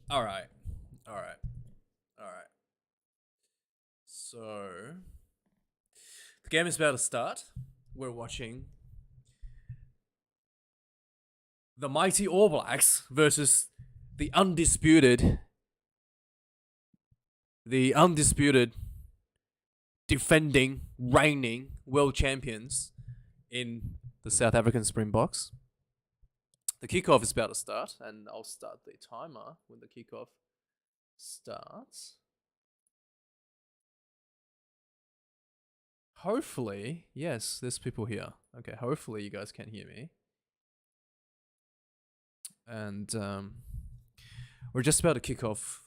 All right. All right. All right. So the game is about to start. We're watching the mighty All Blacks versus the undisputed, the undisputed defending, reigning world champions in the South African Springboks. The kickoff is about to start, and I'll start the timer when the kickoff starts. Hopefully, yes, there's people here. Okay, hopefully you guys can hear me. And we're just about to kick off.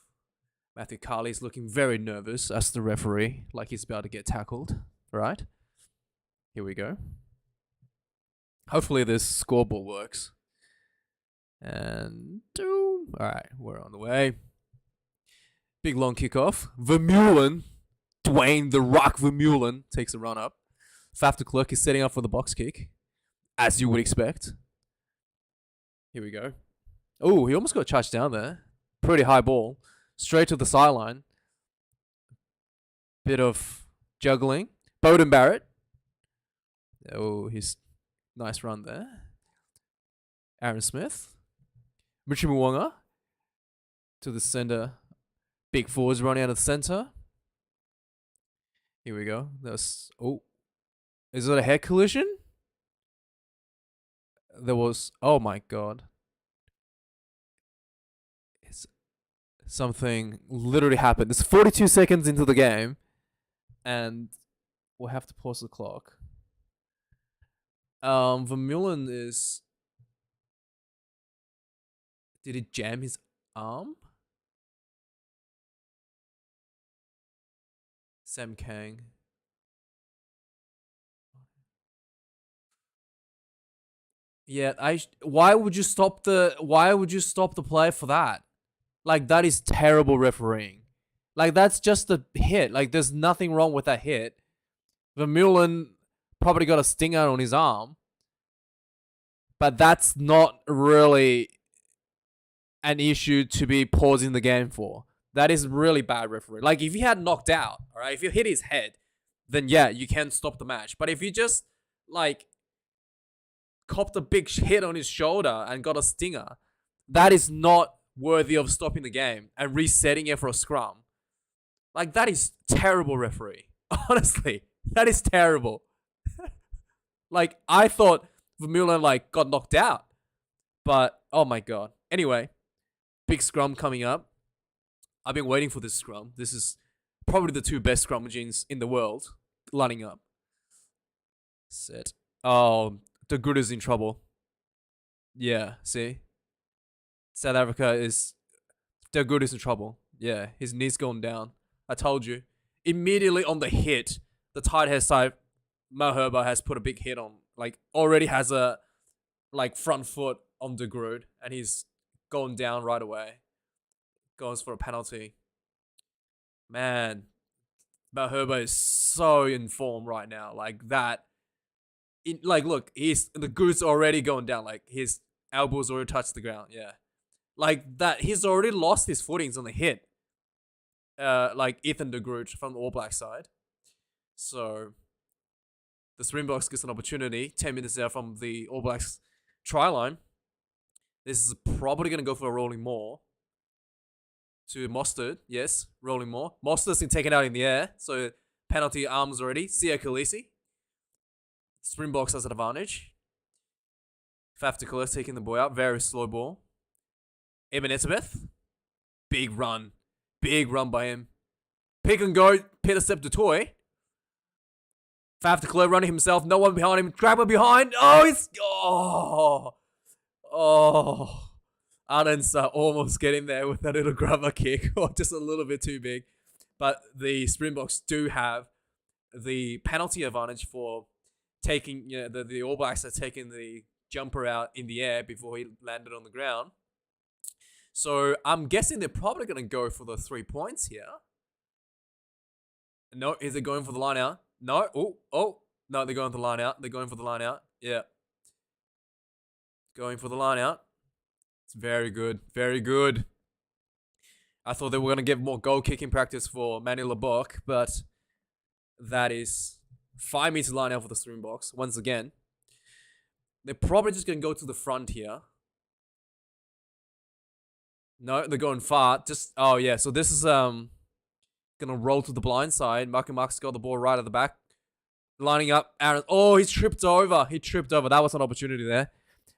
Matthew Carley's looking very nervous as the referee, like he's about to get tackled. Right? Here we go. Hopefully this scoreboard works. And alright, we're on the way. Big long kickoff. Vermeulen, Dwayne the Rock Vermeulen takes a run up. Faf de Klerk is setting up for the box kick, as you would expect. Here we go. Oh, he almost got charged down there. Pretty high ball. Straight to the sideline. Bit of juggling. Bowden Barrett. Oh, he's nice run there. Aaron Smith. Richie Mwanga. To the center. Big forwards running out of the center. Here we go. That's is it a head collision? There was. Oh my god. Something literally happened. It's 42 seconds into the game, and we'll have to pause the clock. Vermeulen is. Did he jam his arm? Sam Kang. Yeah, why would you stop the play for that? Like, that is terrible refereeing. Like, that's just a hit. Like, there's nothing wrong with that hit. Vermeulen probably got a stinger on his arm. But that's not really an issue to be pausing the game for. That is really bad refereeing. Like, if he had knocked out, alright, if you hit his head, then yeah, you can stop the match. But if you just, like, copped a big hit on his shoulder and got a stinger, that is not worthy of stopping the game and resetting it for a scrum. Like, that is terrible referee. Honestly, that is terrible. Like, I thought Vermeulen, like, got knocked out. But, oh my god. Anyway, big scrum coming up. I've been waiting for this scrum. This is probably the two best scrummagings in the world lining up. Set. Oh, the good is in trouble. Yeah, see? South Africa is. The good is in trouble. Yeah, his knee's going down. I told you. Immediately on the hit, the tight head side, Mo Herba has put a big hit on. Like, already has a, like, front foot on De Groot, and he's going down right away. Goes for a penalty. Man, Mo Herba is so in form right now. Like, that. Like, look, the goose already going down. Like, his elbows already touched the ground. Yeah. Like, that, he's already lost his footings on the hit. Like Ethan de Groot from the All Black side. So, the Springboks gets an opportunity 10 minutes out from the All Blacks try line. This is probably going to go for a rolling maul. To Mostert, yes, rolling maul. Mostert's been taken out in the air, so penalty arms already. Sia Khaleesi. Springboks has an advantage. Faf de Klerk taking the boy out. Very slow ball. Eben Etzebeth. Big run. Big run by him. Pick and go. Peter Sepp du Toit. Faf de Klerk running himself. No one behind him. Grabber behind. Oh, it's. Oh. Arendse almost getting there with that little grabber kick. Or just a little bit too big. But the Springboks do have the penalty advantage for taking, the All Blacks are taking the jumper out in the air before he landed on the ground. So I'm guessing they're probably going to go for the 3 points here. No, is it going for the line out? No. Oh. No, they're going for the line out. They're going for the line out. Yeah. Going for the line out. It's very good. Very good. I thought they were going to give more goal kicking practice for Manny Lebok, but that is 5 meters line out for the Springboks. Once again, they're probably just going to go to the front here. No, they're going far. Oh yeah. So this is gonna roll to the blind side. Malcolm Marks got the ball right at the back, lining up. Aaron. Oh, he tripped over. That was an opportunity there.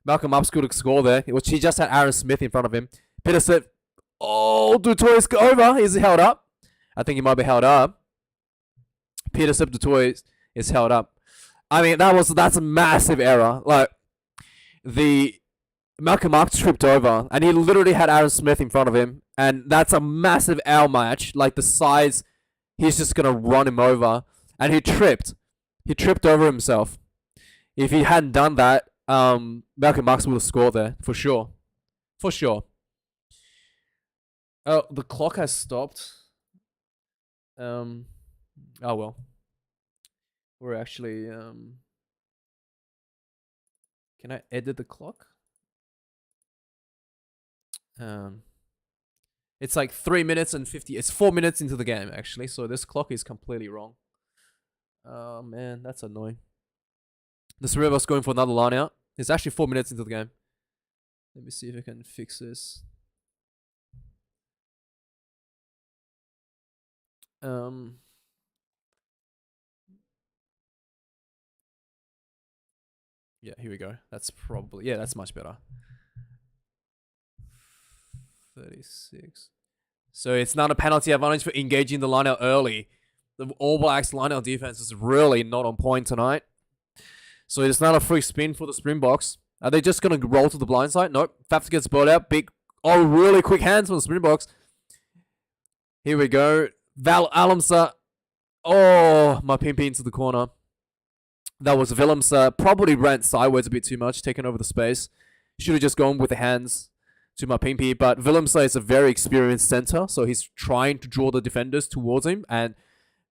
Malcolm Marks could score there. He just had Aaron Smith in front of him. Peterson. Oh, Dutoy's over. Is he held up? I think he might be held up. Peterson Dutoy is held up. I mean, that's a massive error. Like the Malcolm Marks tripped over, and he literally had Aaron Smith in front of him, and that's a massive L match. Like the size, he's just gonna run him over, and he tripped. He tripped over himself. If he hadn't done that, Malcolm Marks would have scored there for sure, for sure. Oh, the clock has stopped. Oh well. We're actually Can I edit the clock? It's like 3 minutes and 50. It's 4 minutes into the game actually, so this clock is completely wrong. Oh man, that's annoying. The Springboks going for another line out. It's actually 4 minutes into the game. Let me see if I can fix this. Yeah, here we go. That's probably, yeah, that's much better. 36. So it's not a penalty advantage for engaging the lineout early. The All Blacks lineout defense is really not on point tonight. So it's not a free spin for the Springboks. Are they just going to roll to the blind side? Nope. Faf gets ball out. Really quick hands from the Springboks. Here we go. Val Alamsa. Oh, my pimpy into the corner. That was Willems. Probably ran sideways a bit too much, taking over the space. Should have just gone with the hands to my pimpy. But Willems is a very experienced center, so he's trying to draw the defenders towards him. And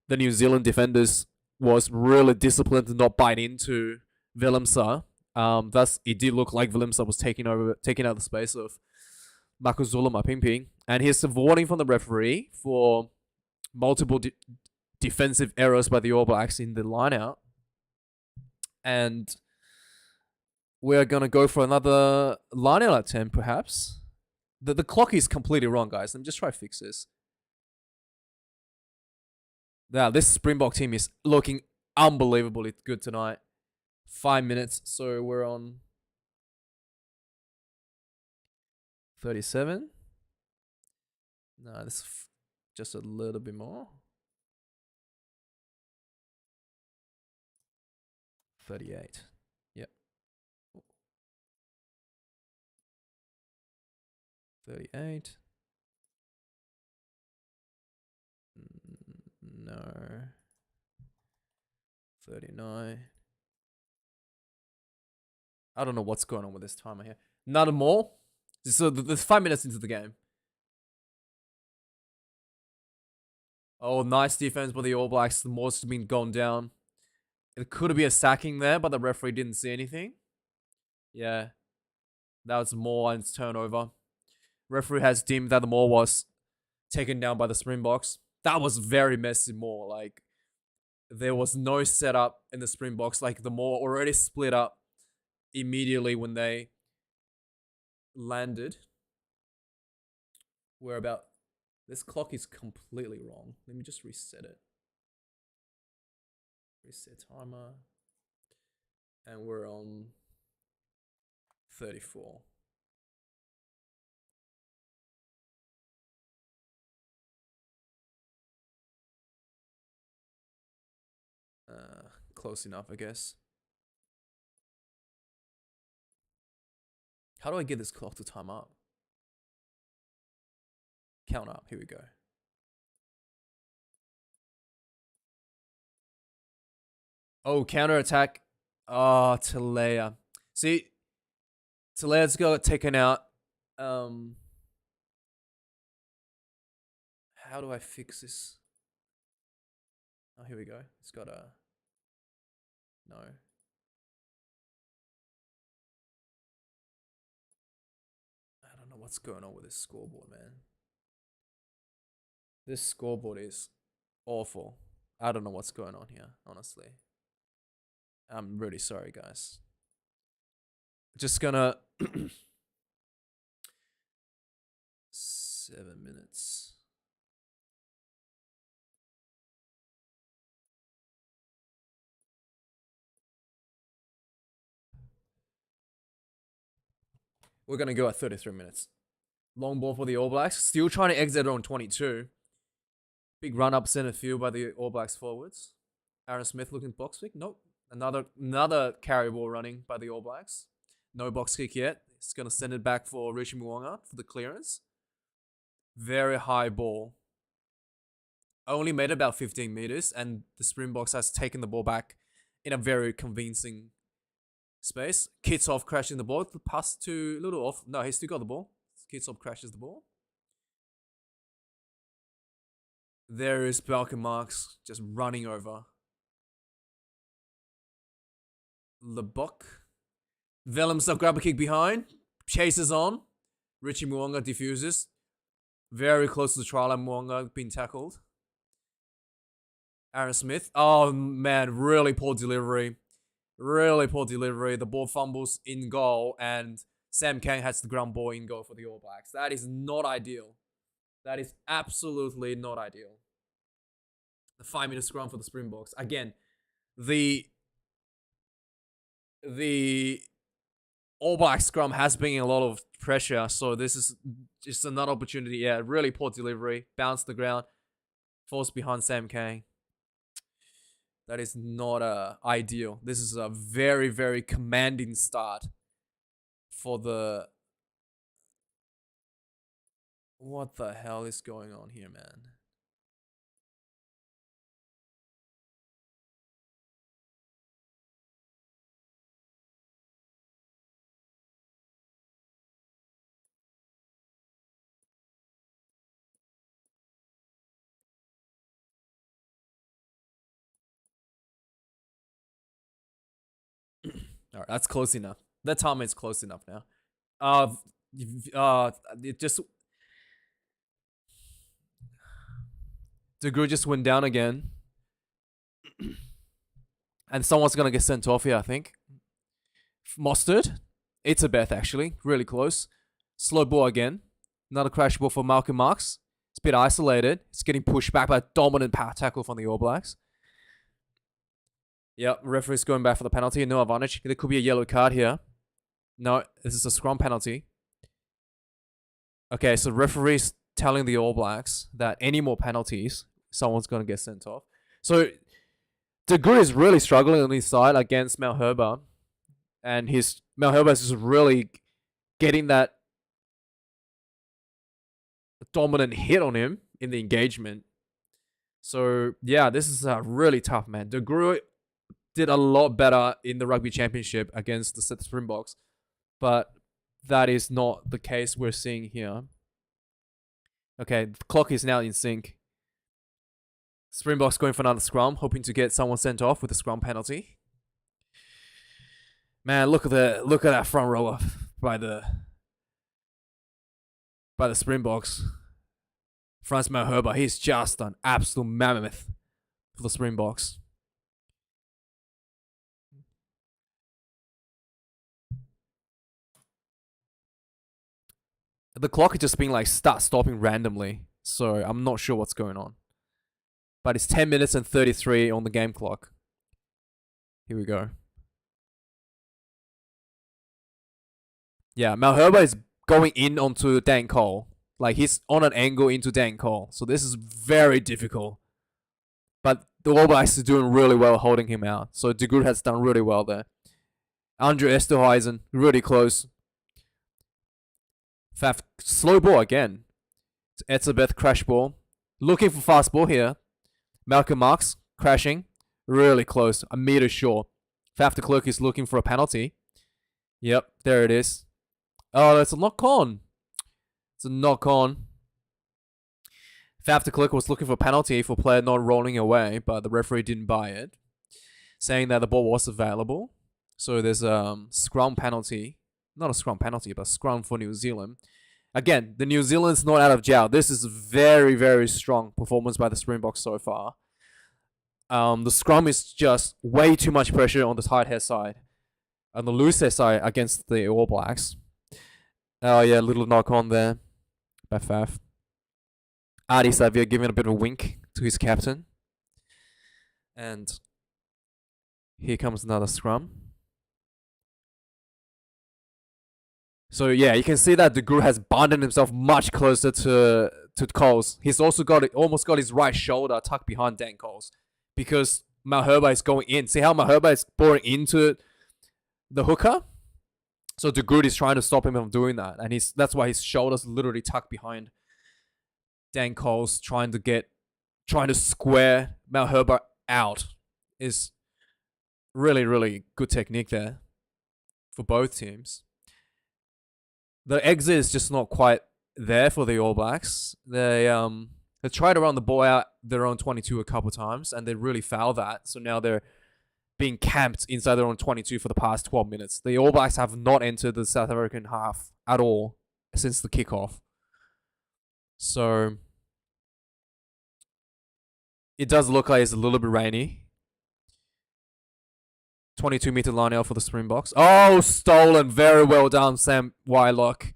the New Zealand defenders was really disciplined to not bite into Willems. Thus, it did look like Willems was taking out the space of Makuzula Mapimpi. And here's some warning from the referee for multiple defensive errors by the All Blacks in the lineout. And we're going to go for another lineout attempt, perhaps. The clock is completely wrong, guys. Let me just try to fix this. Now, this Springbok team is looking unbelievably good tonight. 5 minutes, so we're on 37. No, this is just a little bit more. 38. Yep. 38. No. 39. I don't know what's going on with this timer here. Not more. So there's 5 minutes into the game. Oh, nice defense by the All Blacks. The most has been gone down. It could be a sacking there, but the referee didn't see anything. Yeah. That was Moore and turnover. Referee has deemed that the Moore was taken down by the Springboks. That was very messy Moore. Like, there was no setup in the Springboks. Like, the Moore already split up immediately when they landed. We're about... This clock is completely wrong. Let me just reset it. Reset timer. And we're on 34. Close enough, I guess. How do I get this clock to time up? Count up. Here we go. Oh, counter attack. Oh, Talea. See, Talea's got taken out. How do I fix this? Oh, here we go. It's got a... No. I don't know what's going on with this scoreboard, man. This scoreboard is awful. I don't know what's going on here, honestly. I'm really sorry, guys. Just gonna 7 minutes. We're gonna go at 33 minutes. Long ball for the All Blacks. Still trying to exit on 22. Big run up center field by the All Blacks forwards. Aaron Smith looking box kick. Nope. Another carry ball running by the All Blacks. No box kick yet. It's gonna send it back for Richie Mo'unga for the clearance. Very high ball. Only made about 15 meters, and the Springboks has taken the ball back in a very convincing space. Kitsov crashing the ball. The pass to little off. No, he's still got the ball. Kitsov crashes the ball. There is Balkan Marks just running over. Lebok. Vellem's grab a kick behind. Chases on. Richie Mo'unga diffuses. Very close to the try line. Mo'unga being tackled. Aaron Smith. Oh man, really poor delivery. Really poor delivery. The ball fumbles in goal, and Sam Kang has the ground ball in goal for the All Blacks. That is not ideal. That is absolutely not ideal. The 5-minute scrum for the Springboks. Again, the All Black scrum has been in a lot of pressure, so this is just another opportunity. Yeah, really poor delivery. Bounce the ground. Force behind Sam Kang. That is not ideal. This is a very, very commanding start for the... What the hell is going on here, man? All right, that's close enough. That time is close enough now. It just... DeGru just went down again. And someone's going to get sent off here, I think. Mostert. It's a Beth, actually. Really close. Slow ball again. Another crash ball for Malcolm Marks. It's a bit isolated. It's getting pushed back by a dominant power tackle from the All Blacks. Yep, referee's going back for the penalty. No advantage. There could be a yellow card here. No, this is a scrum penalty. Okay, so referee's telling the All Blacks that any more penalties, someone's going to get sent off. So, DeGru is really struggling on his side against Malherbe. And Malherbe is just really getting that dominant hit on him in the engagement. So, yeah, this is really tough, man. DeGru did a lot better in the Rugby Championship against the Springboks. But that is not the case we're seeing here. Okay, the clock is now in sync. Springboks going for another scrum, hoping to get someone sent off with a scrum penalty. Man, look at that front rower by the Springboks. Franz Malherbe, he's just an absolute mammoth for the Springboks. The clock is just being like stopping randomly, so I'm not sure what's going on. But it's 10 minutes and 33 on the game clock. Here we go. Yeah, Malherbe is going in onto Dan Cole. Like, he's on an angle into Dan Cole. So this is very difficult. But the All Blacks is doing really well holding him out. So DeGru has done really well there. Andrew Esterhuizen, really close. Faf, slow ball again. It's Etzebeth crash ball. Looking for fast ball here. Malcolm Marks crashing. Really close. A meter short. Faf de Klerk is looking for a penalty. Yep, there it is. Oh, that's a knock on. It's a knock on. Faf de Klerk was looking for a penalty for player not rolling away, but the referee didn't buy it. saying that the ball was available. So there's a scrum penalty. Not a scrum penalty, but scrum for New Zealand. Again, the New Zealand's not out of jail. This is very, very strong performance by the Springboks so far. The scrum is just way too much pressure on the tight head side. On the loose head side against the All Blacks. Oh yeah, little knock on there by Faf. Adi Savia giving a bit of a wink to his captain. And here comes another scrum. So yeah, you can see that the Guru has bonded himself much closer to Coles. He's also almost got his right shoulder tucked behind Dan Coles because Malherbe is going in. See how Malherbe is pouring into the hooker? So the Guru is trying to stop him from doing that, and that's why his shoulders literally tucked behind Dan Coles, trying to square Malherbe out. Is really, really good technique there for both teams. The exit is just not quite there for the All Blacks. They tried to run the ball out their own 22 a couple times, and they really fouled that. So now they're being camped inside their own 22 for the past 12 minutes. The All Blacks have not entered the South African half at all since the kickoff. So it does look like it's a little bit rainy. 22-meter line out for the Springboks. Oh, stolen. Very well done, Sam Wylock.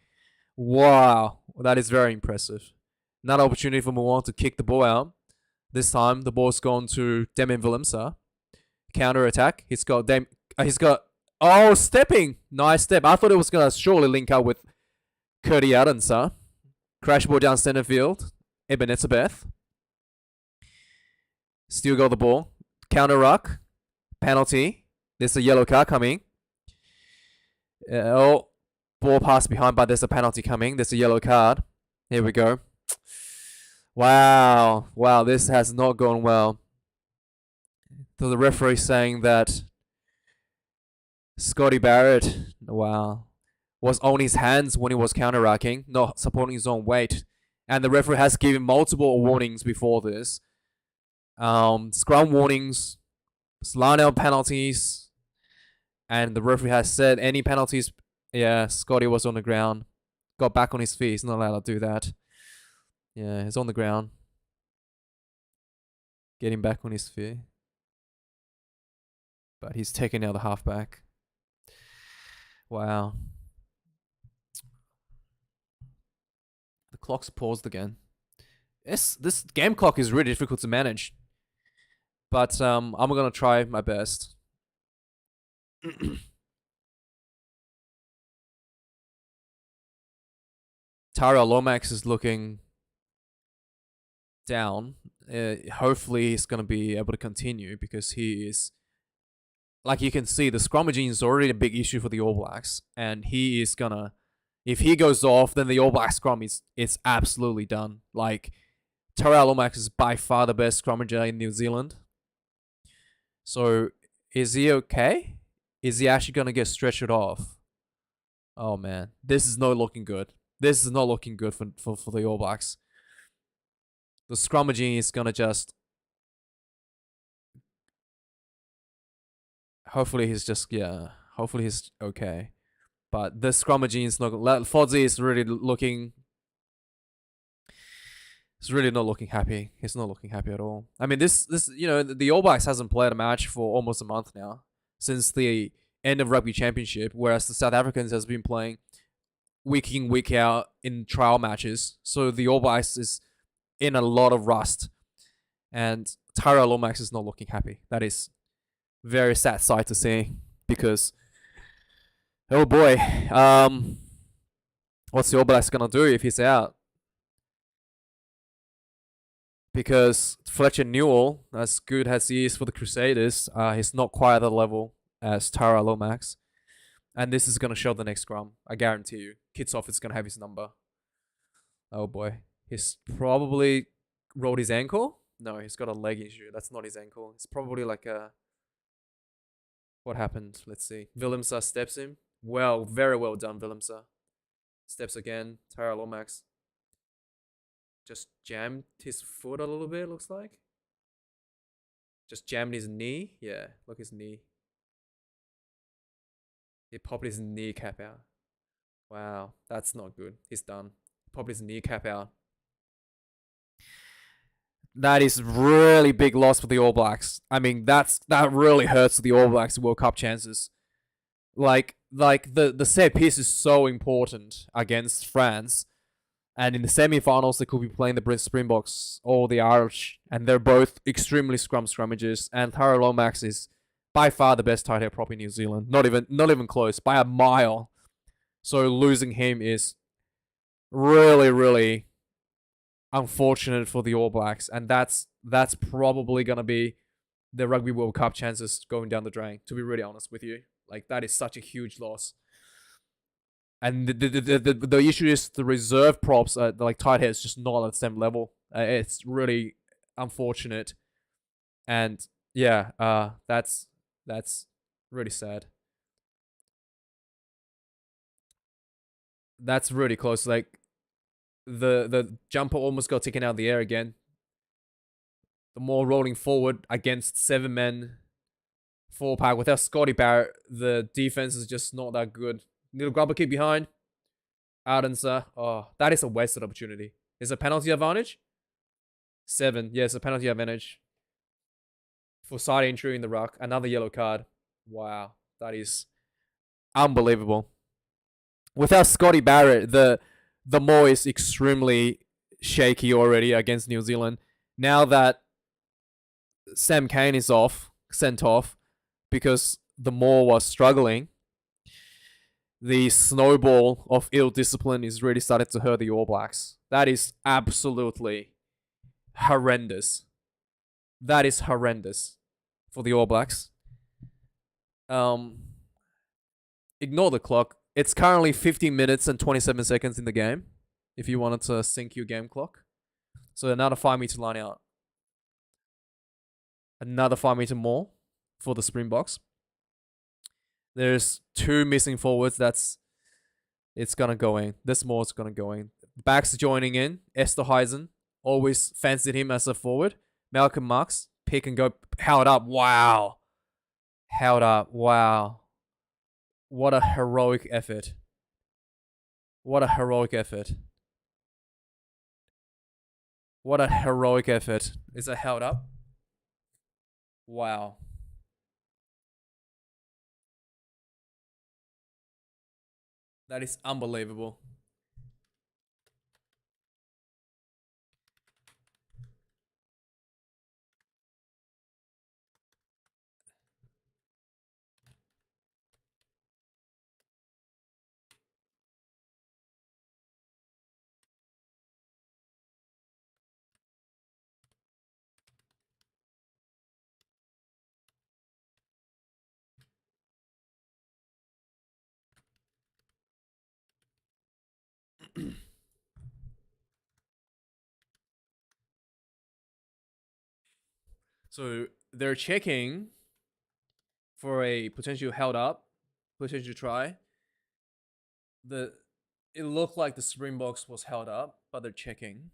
Wow. That is very impressive. Another opportunity for Moan to kick the ball out. This time, the ball's gone to Damian Willemse. Counter attack. He's got oh, stepping. Nice step. I thought it was going to surely link up with Curdy Adensa. Crash ball down center field. Ebenezer Beth. Still got the ball. Counter ruck. Penalty. There's a yellow card coming. Ball pass behind, but there's a penalty coming. There's a yellow card. Here we go. Wow. Wow, this has not gone well. So the referee saying that Scotty Barrett, wow, was on his hands when he was counter-racking, not supporting his own weight. And the referee has given multiple warnings before this. Scrum warnings, line-out penalties, and the referee has said any penalties, yeah, Scotty was on the ground, got back on his feet. He's not allowed to do that. Yeah, he's on the ground. Getting back on his feet. But he's taking out the halfback. Wow. The clock's paused again. This game clock is really difficult to manage. But I'm going to try my best. Tara Lomax is looking down. Hopefully he's going to be able to continue because he is, like you can see, the scrummaging is already a big issue for the All Blacks. And he is going to, if he goes off, then the All Black scrum is absolutely done. Like, Tara Lomax is by far the best scrummager in New Zealand. So, is he okay? Is he actually going to get stretched off? Oh, man. This is not looking good. This is not looking good for the All Blacks. The scrummaging is going to just... Hopefully he's just... Yeah. Hopefully he's okay. But the scrummaging is not... Fozzie is really looking... He's really not looking happy. He's not looking happy at all. I mean, this you know, the All Blacks hasn't played a match for almost a month now. Since the end of Rugby Championship, whereas the South Africans has been playing week in, week out in trial matches. So the All Blacks is in a lot of rust. And Tara Lomax is not looking happy. That is very sad sight to see. Because, oh boy, what's the All Blacks going to do if he's out? Because Fletcher Newell, as good as he is for the Crusaders, he's not quite at the level as Tara Lomax. And this is going to show the next scrum. I guarantee you. Kitsoff is going to have his number. Oh boy. He's probably rolled his ankle. No, he's got a leg issue. That's not his ankle. It's probably like a... What happened? Let's see. Willemse steps him. Well, very well done, Willemse. Steps again. Tara Lomax just jammed his foot a little bit, looks like. Just jammed his knee. Yeah, look his knee. He popped his kneecap out. Wow, that's not good. He's done. Popped his kneecap out. That is really big loss for the All Blacks. I mean, that really hurts the All Blacks World Cup chances. Like the set piece is so important against France, and in the semi-finals they could be playing the Springboks or the Irish, and they're both extremely scrummages. And Tyrell Lomax is by far the best tight head prop in New Zealand. Not even close by a mile. So losing him is really unfortunate for the All Blacks, and that's probably gonna be the Rugby World Cup chances going down the drain. To be really honest with you, like that is such a huge loss. And the issue is the reserve props, like tight heads, just not at the same level. It's really unfortunate, and yeah, that's really sad. That's really close. Like the jumper almost got taken out of the air again. The more rolling forward against 7 men, 4-pack without Scotty Barrett, the defense is just not that good. Little grubber kick behind. Ardenser. Oh, that is a wasted opportunity. Is a penalty advantage? 7. Yes, a penalty advantage. For side injury in the ruck. Another yellow card. Wow. That is unbelievable. Without Scotty Barrett, the Maul is extremely shaky already against New Zealand. Now that Sam Cane is sent off, because the Maul was struggling, the snowball of ill discipline is really starting to hurt the All Blacks. That is absolutely horrendous. That is horrendous for the All Blacks. Ignore the clock. It's currently 15 minutes and 27 seconds in the game, if you wanted to sync your game clock. So another 5-meter line out. Another 5-meter more for the Springboks. There's 2 missing forwards. It's gonna go in. This more is gonna go in. Backs joining in. Esterhuizen always fancied him as a forward. Malcolm Marx, pick and go, held up. Wow, held up. Wow, what a heroic effort. What a heroic effort. What a heroic effort. Is it held up? Wow. That is unbelievable. So they're checking for a potential held up, potential try. It looked like the Springboks was held up, but they're checking.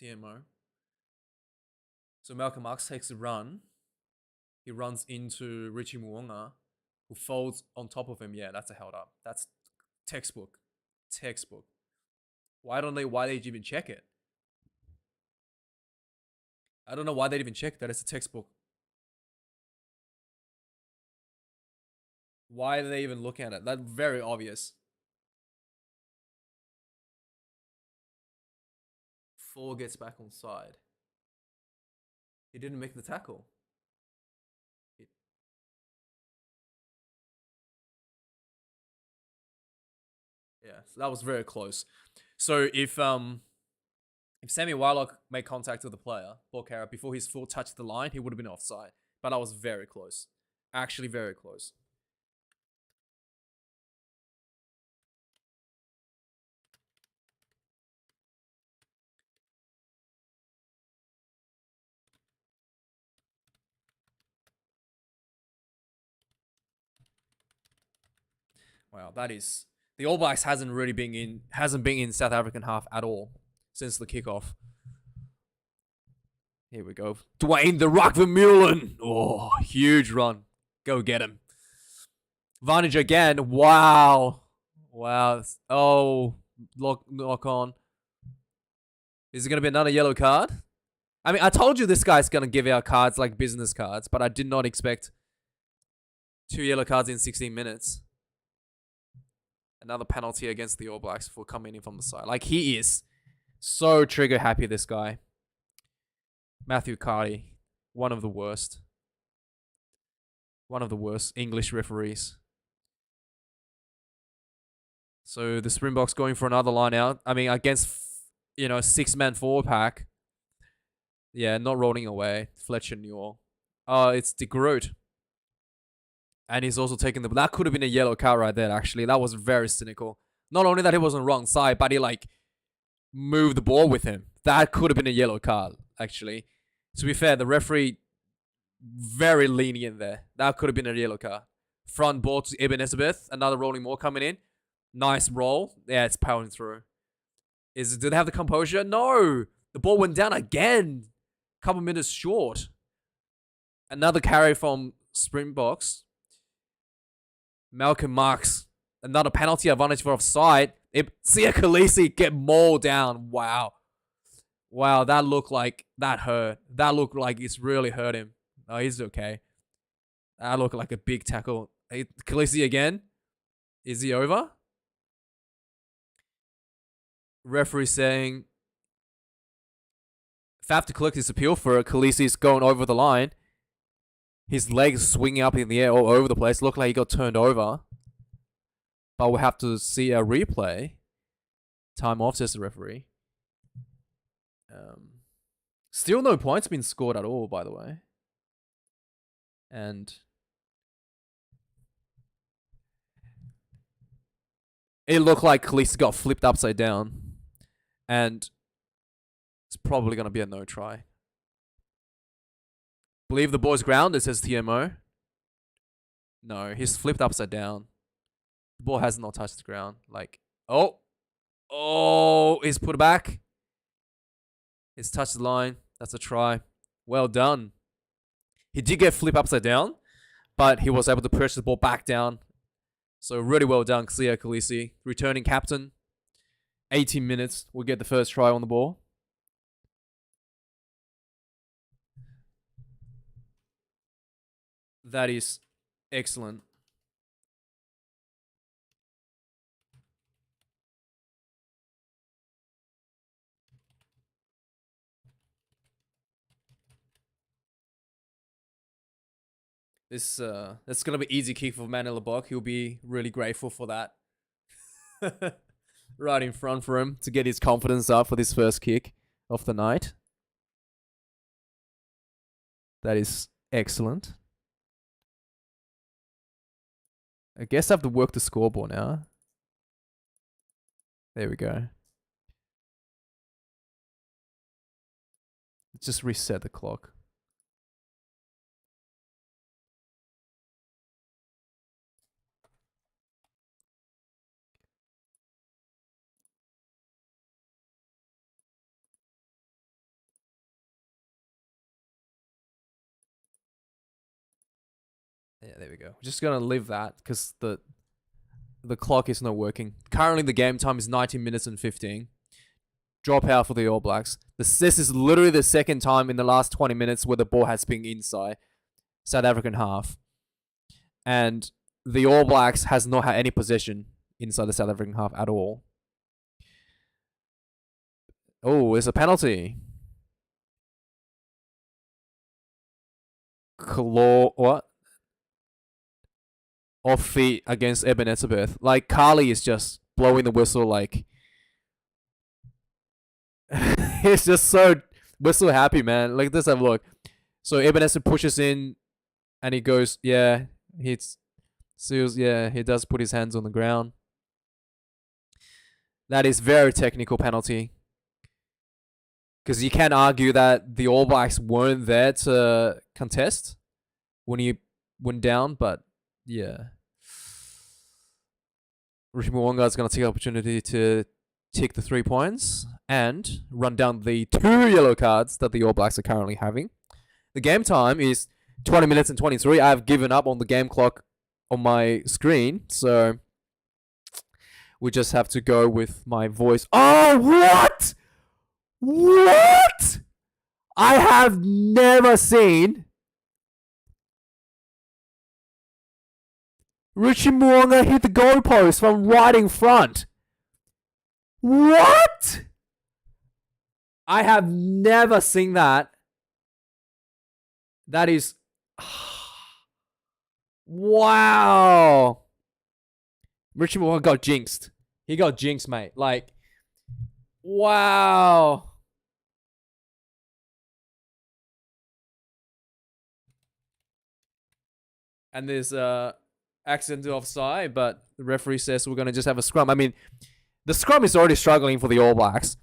TMO. So Malcolm Marx takes a run. He runs into Richie Muonga, who folds on top of him. Yeah, that's a held up. That's textbook. Textbook. Why they even check it? I don't know why they'd even check that. It's a textbook. Why are they even looking at it? That's very obvious. Four gets back on side. He didn't make the tackle. Yeah, so that was very close. So if Sammy Wylock made contact with the player, Borcara, before his full touched the line, he would have been offside. But that was very close. Actually very close. Wow, that is, the All Blacks hasn't been in South African half at all since the kickoff. Here we go. Dwayne the Rock Vermeulen. Oh, huge run. Go get him. Vantage again. Wow. Wow. Oh, lock on. Is it going to be another yellow card? I mean, I told you this guy's going to give out cards like business cards, but I did not expect 2 yellow cards in 16 minutes. Another penalty against the All Blacks for coming in from the side. Like, he is so trigger happy, this guy. Matthew Carty, one of the worst. One of the worst English referees. So the Springboks going for another line out. I mean, against, 6-man forward pack. Yeah, not rolling away. Fletcher Newell. It's De Groot. And he's also taking the... That could have been a yellow card right there, actually. That was very cynical. Not only that he was on the wrong side, but he, moved the ball with him. That could have been a yellow card, actually. To be fair, the referee... very lenient there. That could have been a yellow card. Front ball to Ibn Elizabeth. Another rolling ball coming in. Nice roll. Yeah, it's powering through. Did they have the composure? No! The ball went down again. Couple minutes short. Another carry from Springboks. Malcolm Marks. Another penalty advantage for offside. Sia Khaleesi get mauled down. Wow. Wow, that looked like that hurt. That looked like it's really hurt him. Oh, he's okay. That looked like a big tackle. Khaleesi again. Is he over? Referee saying Faf to collect his appeal for it. Khaleesi's going over the line. His legs swinging up in the air all over the place. Looked like he got turned over. But we'll have to see a replay. Time off, says the referee. Still no points been scored at all, by the way. And it looked like Khaleesi got flipped upside down. And it's probably going to be a no try. Believe the ball's grounded, says TMO. No, he's flipped upside down. The ball has not touched the ground. He's put it back. It's touched the line. That's a try. Well done. He did get flipped upside down, but he was able to push the ball back down. So really well done, Sia Khaleesi. Returning captain. 18 minutes. We'll get the first try on the ball. That is excellent. That's gonna be easy kick for Manila Bok. He'll be really grateful for that. Right in front for him to get his confidence up for this first kick of the night. That is excellent. I guess I have to work the scoreboard now. There we go. Let's just reset the clock. Yeah, there we go. We're just gonna leave that because the clock is not working. Currently, the game time is 19 minutes and 15. Drop out for the All Blacks. This is literally the second time in the last 20 minutes where the ball has been inside South African half, and the All Blacks has not had any possession inside the South African half at all. Oh, it's a penalty. What? Off feet against Ibn Elizabeth. Like, Carly is just blowing the whistle like... He's just so... We're so happy, man. Like, let's have a look. So, Ibn Elizabeth pushes in and he goes, yeah, he does put his hands on the ground. That is very technical penalty. Because you can argue that the All Blacks weren't there to contest when he went down, but yeah. Rishi Mwanga is going to take the opportunity to take the 3 points. and run down the 2 yellow cards that the All Blacks are currently having. The game time is 20 minutes and 23. I've given up on the game clock on my screen, so we just have to go with my voice. Oh, what? What? I have never seen Richie Mo'unga hit the goalpost from right in front. What? I have never seen that. That is... Wow. Richie Mo'unga got jinxed. He got jinxed, mate. Like, wow. And there's accidental offside, but the referee says we're going to just have a scrum. I mean, the scrum is already struggling for the All Blacks.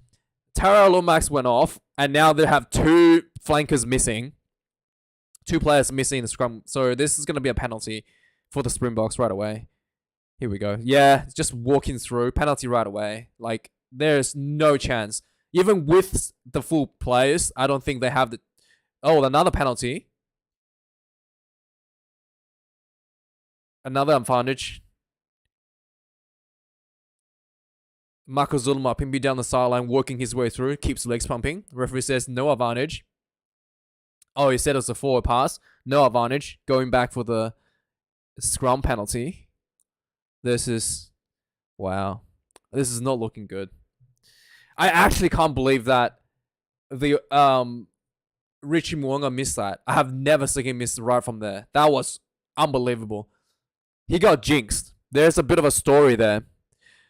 Tara Lomax went off, and now they have 2 flankers missing. 2 players missing in the scrum. So this is going to be a penalty for the Springboks right away. Here we go. Yeah, just walking through. Penalty right away. Like, there's no chance. Even with the full players, I don't think they have the... Oh, another penalty. Another advantage. Marco Zulma Pimby down the sideline, working his way through, keeps legs pumping. Referee says no advantage. Oh, he said it was a forward pass. No advantage. Going back for the scrum penalty. This is... Wow. This is not looking good. I actually can't believe that the Richie Mo'unga missed that. I have never seen him miss right from there. That was unbelievable. He got jinxed. There's a bit of a story there.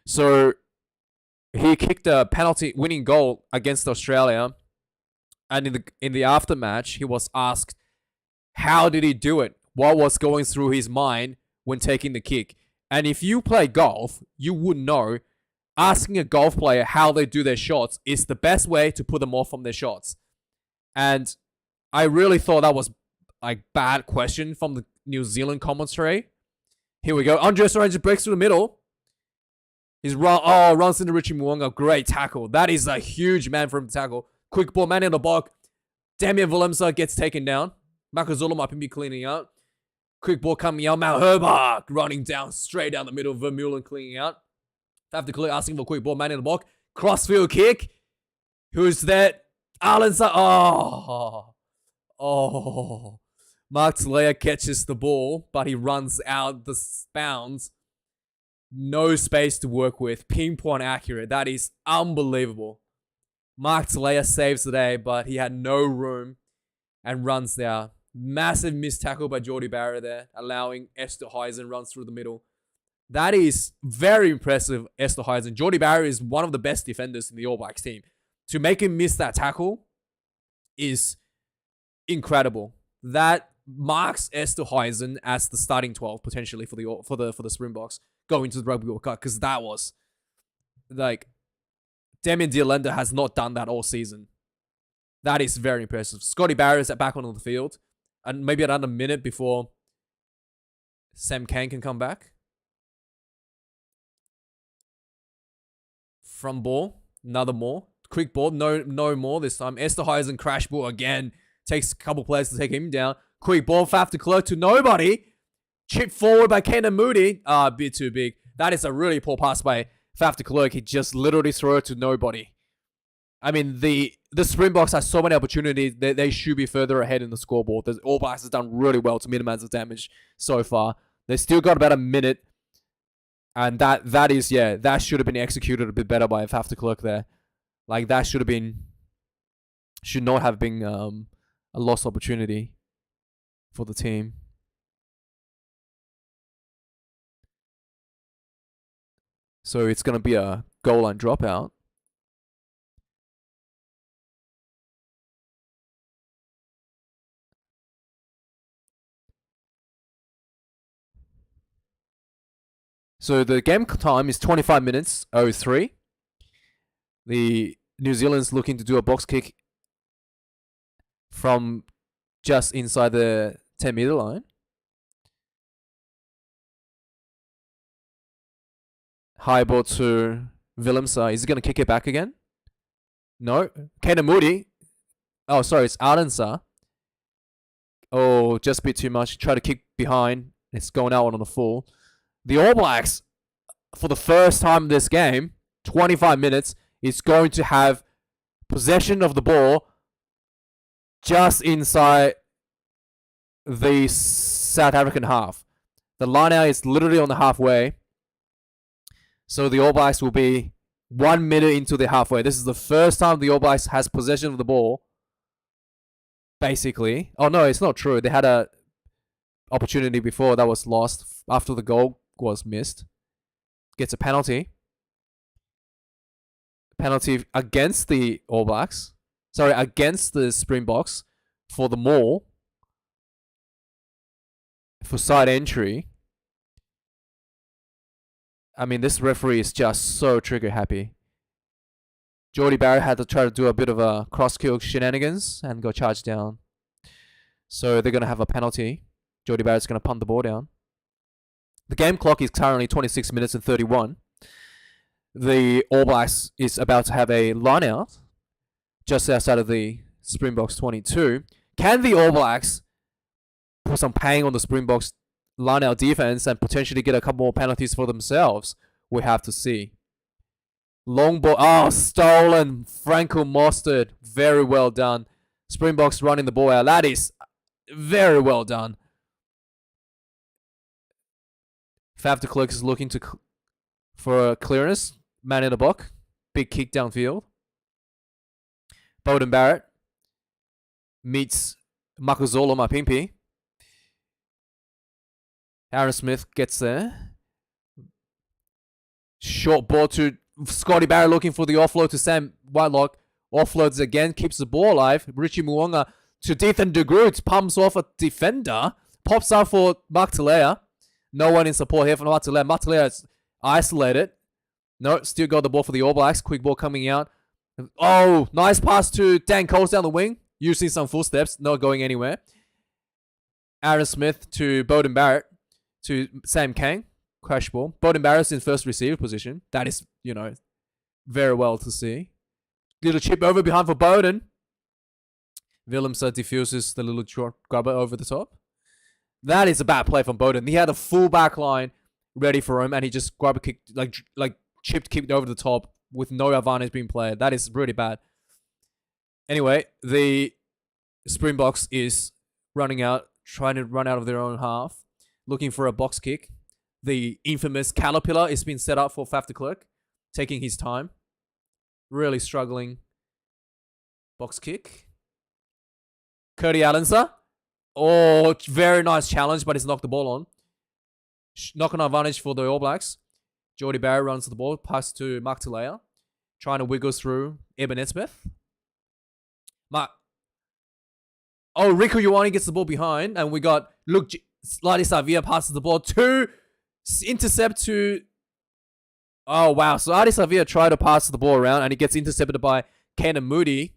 So he kicked a penalty winning goal against Australia, and in the aftermatch, he was asked, how did he do it? What was going through his mind when taking the kick? And if you play golf, you would know asking a golf player how they do their shots is the best way to put them off from their shots. And I really thought that was like bad question from the New Zealand commentary. Here we go. Andres Orange breaks through the middle. He's runs into Richie Mo'unga. Great tackle. That is a huge man for him to tackle. Quick ball, man in the block. Damian Willemse gets taken down. Marco Zulma up and be cleaning out. Quick ball coming out. Mount Herbach running down straight down the middle. Vermeulen cleaning out. Have to clear, asking for a quick ball. Man in the block. Crossfield kick. Who's that? Alan Oh. Mark Talea catches the ball, but he runs out the bounds. No space to work with. Pinpoint accurate. That is unbelievable. Mark Talea saves the day, but he had no room and runs there. Massive missed tackle by Jordy Barrett there, allowing Esterhuizen runs through the middle. That is very impressive, Esterhuizen. Jordy Barrett is one of the best defenders in the All Blacks team. To make him miss that tackle is incredible. That marks Esterhuizen as the starting 12 potentially for the Springboks going to the Rugby World Cup, because that was like Damien Dialenda has not done that all season. That is very impressive. Scotty Barrett is back onto the field, and maybe another minute before Sam Cane can come back. From ball, another more. Quick ball, no more this time. Esterhuizen crash ball again. Takes a couple players to take him down. Quick ball, Faf de Klerk to nobody. Chip forward by Kenan Moody. A bit too big. That is a really poor pass by Faf de Klerk. He just literally threw it to nobody. I mean, the Springboks have so many opportunities. They should be further ahead in the scoreboard. The All Blacks has done really well to minimize the damage so far. They still got about a minute. And that should have been executed a bit better by Faf de Klerk there. Like, that should not have been a lost opportunity for the team. So it's going to be a goal line dropout. So the game time is 25 minutes, 03. The New Zealand's looking to do a box kick from just inside the 10-meter line. High ball to Willemse. Is he going to kick it back again? No. Kaden Moody. Oh, sorry, it's Ardensa. Oh, just a bit too much. Try to kick behind. It's going out on the full. The All Blacks, for the first time in this game, 25 minutes, is going to have possession of the ball just inside the South African half. The line out is literally on the halfway. So the All Blacks will be 1 minute into the halfway. This is the first time the All Blacks has possession of the ball. Basically. Oh no, it's not true. They had a opportunity before that was lost after the goal was missed. Gets a penalty. Penalty against the All Blacks. Sorry, against the Springboks for the maul. For side entry. I mean, this referee is just so trigger happy. Jordie Barrett had to try to do a bit of a cross-kill shenanigans and go charge down. So they're going to have a penalty. Jordie Barrett's going to punt the ball down. The game clock is currently 26 minutes and 31. The All Blacks is about to have a line out just outside of the Springboks 22. Can the All Blacks put some pain on the Springboks line out defense and potentially get a couple more penalties for themselves? We have to see. Long ball. Oh, stolen. Franco Mostert. Very well done. Springboks running the ball out. That is very well done. Faf de Klerk is looking for a clearance. Man in the block. Big kick downfield. Beauden Barrett meets Makuzolo Mapimpi. Aaron Smith gets there. Short ball to Scotty Barrett looking for the offload to Sam Whitelock. Offloads again, keeps the ball alive. Richie Muonga to Ethan de Groot. Pumps off a defender. Pops out for Mark Talea. No one in support here for Mark Talea. Mark Talea is isolated. No, still got the ball for the All Blacks. Quick ball coming out. Oh, nice pass to Dan Coles down the wing. Using some footsteps. Not going anywhere. Aaron Smith to Beauden Barrett. To Sam Kang. Crash ball. Beauden Barrett's in first receiver position. That is, very well to see. Little chip over behind for Beauden. Willemse diffuses the little grubber over the top. That is a bad play from Beauden. He had a full back line ready for him, and he just grubber kicked, like chipped, kicked over the top with no advantage being played. That is really bad. Anyway, the Springboks is running out, trying to run out of their own half, looking for a box kick. The infamous caterpillar is being set up for Faf de Klerk, taking his time. Really struggling. Box kick. Cody Allensa. Oh, very nice challenge, but he's knocked the ball on. Knocking advantage for the All Blacks. Jordie Barrett runs the ball. Pass to Mark Talea. Trying to wiggle through Eben Esmith. Rico Ioane gets the ball behind. And we got Luke Ladi Savia passes the ball to intercept to... Oh, wow. So Adi Savia tried to pass the ball around and he gets intercepted by Kaden Moody.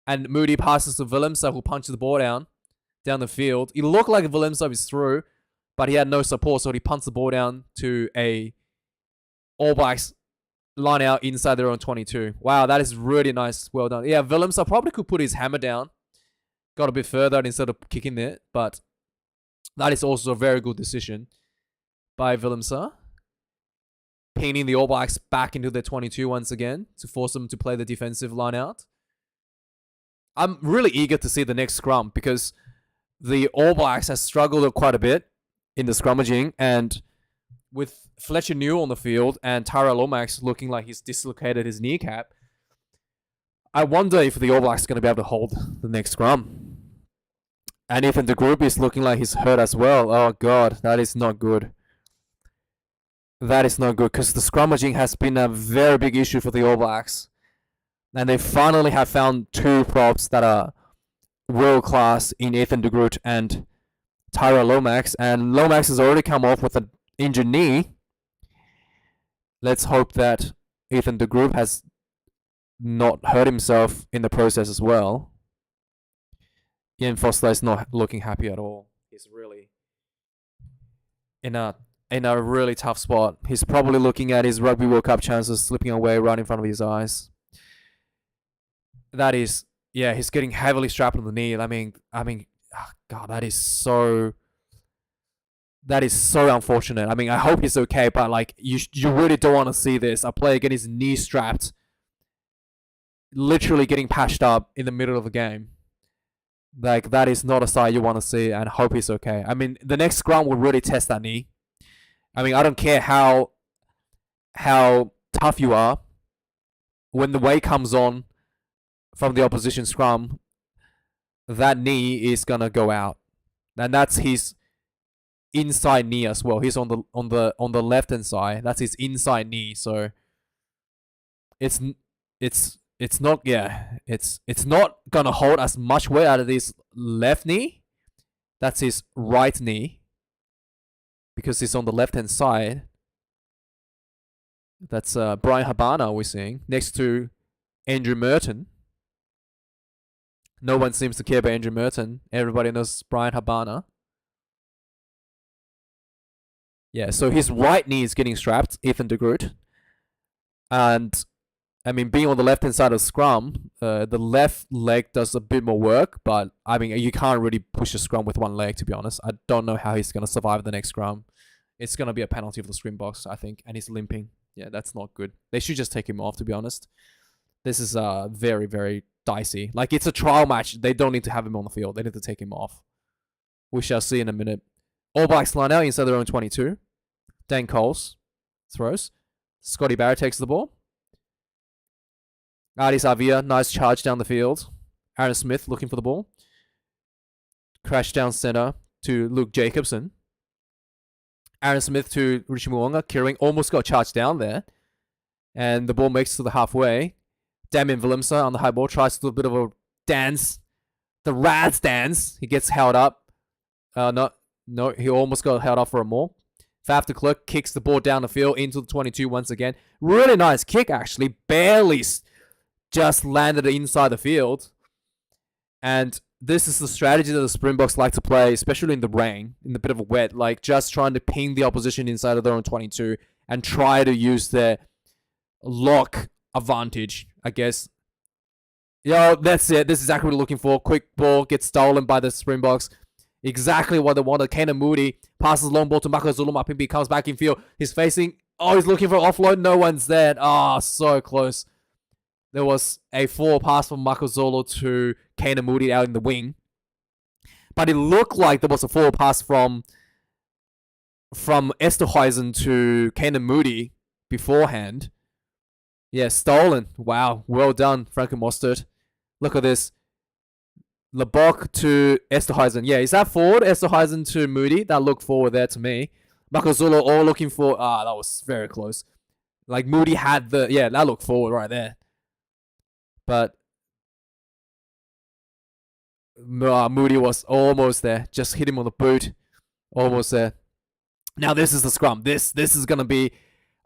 And Moody passes to Willemse, who punches the ball down the field. It looked like Willemse was through, but he had no support, so he punts the ball down to a All Blacks line out inside their own 22. Wow, that is really nice. Well done. Yeah, Willemse probably could put his hammer down. Got a bit further instead of kicking it, but that is also a very good decision by Willemse. Pinning the All Blacks back into their 22 once again to force them to play the defensive line out. I'm really eager to see the next scrum because the All Blacks has struggled quite a bit in the scrummaging, and with Fletcher New on the field and Tara Lomax looking like he's dislocated his kneecap, I wonder if the All Blacks are going to be able to hold the next scrum. And Ethan de Groot is looking like he's hurt as well. Oh God, that is not good. That is not good because the scrummaging has been a very big issue for the All Blacks. And they finally have found two props that are world class in Ethan de Groot and Tyra Lomax. And Lomax has already come off with an injured knee. Let's hope that Ethan de Groot has not hurt himself in the process as well. Ian Foster is not looking happy at all. He's really in a really tough spot. He's probably looking at his Rugby World Cup chances slipping away right in front of his eyes. That is, yeah, he's getting heavily strapped on the knee. God, that is so unfortunate. I mean, I hope he's okay, but like, you really don't want to see this. A player getting his knee strapped, literally getting patched up in the middle of the game. Like, that is not a sight you want to see, and hope he's okay. I mean, the next scrum will really test that knee. I mean, I don't care how tough you are. When the weight comes on from the opposition scrum, that knee is gonna go out, and that's his inside knee as well. He's on the left hand side. That's his inside knee. So it's it's not, yeah, it's not gonna hold as much weight out of his left knee. That's his right knee, because he's on the left hand side. That's Brian Habana we're seeing next to Andrew Merton. No one seems to care about Andrew Merton. Everybody knows Brian Habana. Yeah, so his right knee is getting strapped, Ethan de Groot. And, I mean, being on the left-hand side of scrum, the left leg does a bit more work, but, I mean, you can't really push a scrum with one leg, to be honest. I don't know how he's going to survive the next scrum. It's going to be a penalty for the Springboks, I think, and he's limping. Yeah, that's not good. They should just take him off, to be honest. This is very, very dicey. Like, it's a trial match. They don't need to have him on the field. They need to take him off. We shall see in a minute. All Blacks line out inside their own 22. Dan Coles throws. Scotty Barrett takes the ball. Ardis Avia, nice charge down the field. Aaron Smith looking for the ball. Crash down center to Luke Jacobson. Aaron Smith to Richie Muonga. Kieran almost got charged down there. And the ball makes it to the halfway. Damien Willemse on the high ball tries to do a bit of a dance. The Rads dance. He gets held up. No, he almost got held up for a more. Faf de Klerk kicks the ball down the field into the 22 once again. Really nice kick, actually. Barely just landed it inside the field. And this is the strategy that the Springboks like to play, especially in the rain, in a bit of a wet, like just trying to ping the opposition inside of their own 22 and try to use their lock advantage, I guess. Yo, that's it. This is exactly what we're looking for. Quick ball gets stolen by the Springboks. Exactly what they wanted. Kanan Moody passes long ball to Mako Zulu. Mapimpi comes back in field. He's facing... Oh, he's looking for offload. No one's there. Oh, so close. There was a forward pass from Mako Zulu to Kanan Moody out in the wing. But it looked like there was a forward pass from Esterhuizen to Kanan Moody beforehand. Yeah, stolen. Wow. Well done, Franco Mostert. Look at this. Lebok to Esterhuizen. Yeah, is that forward? Esterhuizen to Moody. That looked forward there to me. Mako Zulu all looking for... that was very close. Like, Moody had the... Yeah, that looked forward right there. But... Moody was almost there. Just hit him on the boot. Almost there. Now, this is the scrum. This is going to be...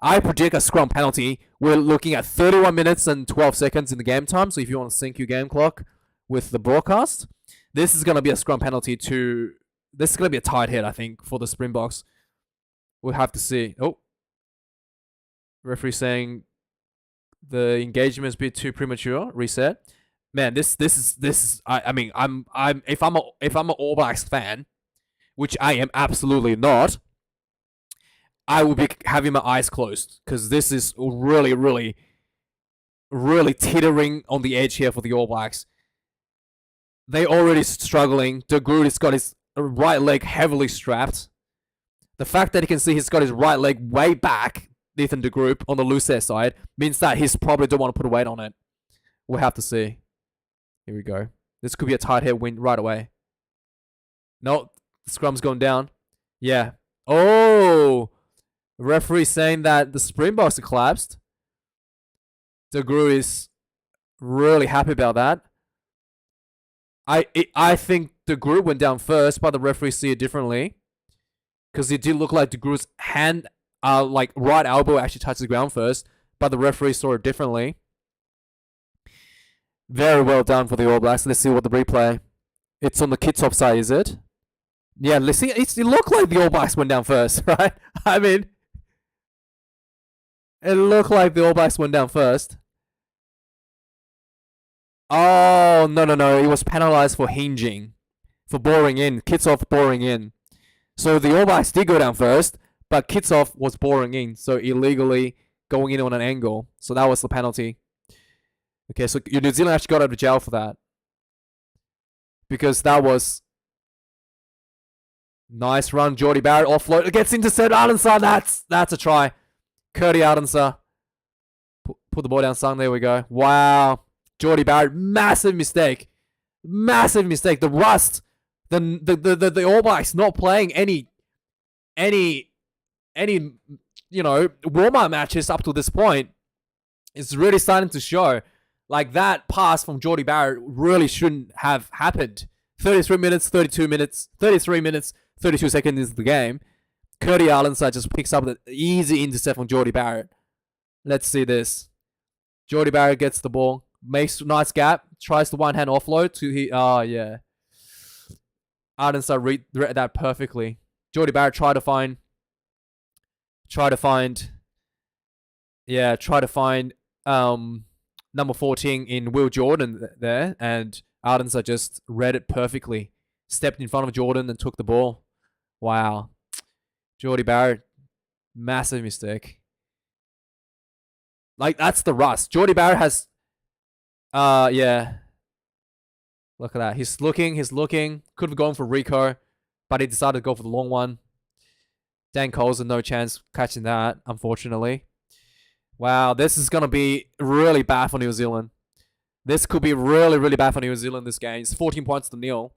I predict a scrum penalty. We're looking at 31 minutes and 12 seconds in the game time. So if you want to sync your game clock with the broadcast, this is going to be a scrum penalty to... This is going to be a tight hit, I think, for the Springboks. We'll have to see. Oh. Referee saying the engagement is a bit too premature. Reset. Man, this is I mean, if I'm an All Blacks fan, which I am absolutely not, I will be having my eyes closed, because this is really, really, really teetering on the edge here for the All Blacks. They already struggling. De Groot has got his right leg heavily strapped. The fact that he can see he's got his right leg way back, Ethan de Groot, on the loose air side, means that he's probably don't want to put a weight on it. We'll have to see. Here we go. This could be a tight head win right away. No, the scrum's going down. Yeah. Oh! The referee saying that the Springboks are collapsed. De Groot is really happy about that. I think De Groot went down first, but the referee see it differently. Because it did look like De Groot's hand, like right elbow actually touched the ground first, but the referee saw it differently. Very well done for the All Blacks. Let's see what the replay. It's on the Kitsop side, is it? Yeah, let's see. It looked like the All Blacks went down first, right? I mean, it looked like the All Blacks went down first. Oh, no. He was penalized for hinging. For boring in. Kitsov boring in. So the All Blacks did go down first, but Kitsov was boring in. So illegally going in on an angle. So that was the penalty. Okay, so New Zealand actually got out of jail for that. Because that was... Nice run. Geordie Barrett offload. It gets intercepted. Ardensa. That's a try. Curdy Ardensa. Put the ball down, son. There we go. Wow. Geordie Barrett. Massive mistake. Massive mistake. The rust. The All Blacks not playing any warm-up matches up to this point. It's really starting to show. Like, that pass from Geordie Barrett really shouldn't have happened. 33 minutes, 32 minutes, 33 minutes, 32 seconds into the game. Curdy Arlensa just picks up the easy intercept from Geordie Barrett. Let's see this. Geordie Barrett gets the ball, makes a nice gap, tries the one-hand offload to yeah. Arlensa read that perfectly. Geordie Barrett tried to find number 14 in Will Jordan there, and Ardensa just read it perfectly. Stepped in front of Jordan and took the ball. Wow. Geordie Barrett, massive mistake. Like, that's the rust. Geordie Barrett has... yeah. Look at that. He's looking. Could have gone for Rico, but he decided to go for the long one. Dan Coles, no chance catching that, unfortunately. Wow, this is going to be really bad for New Zealand. This could be really, really bad for New Zealand, this game. It's 14 points to nil.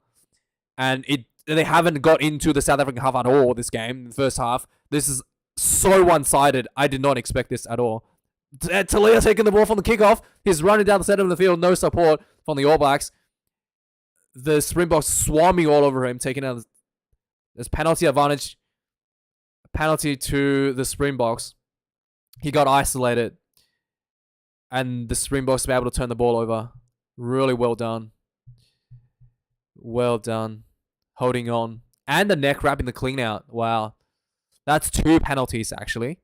And they haven't got into the South African half at all this game, in the first half. This is so one-sided. I did not expect this at all. Talia taking the ball from the kickoff. He's running down the center of the field. No support from the All Blacks. The Springboks swarming all over him, taking out this penalty advantage. Penalty to the Springboks. He got isolated. And the Springboks were able to turn the ball over. Really well done. Well done. Holding on. And the neck wrap in the clean out. Wow. That's 2 penalties, actually.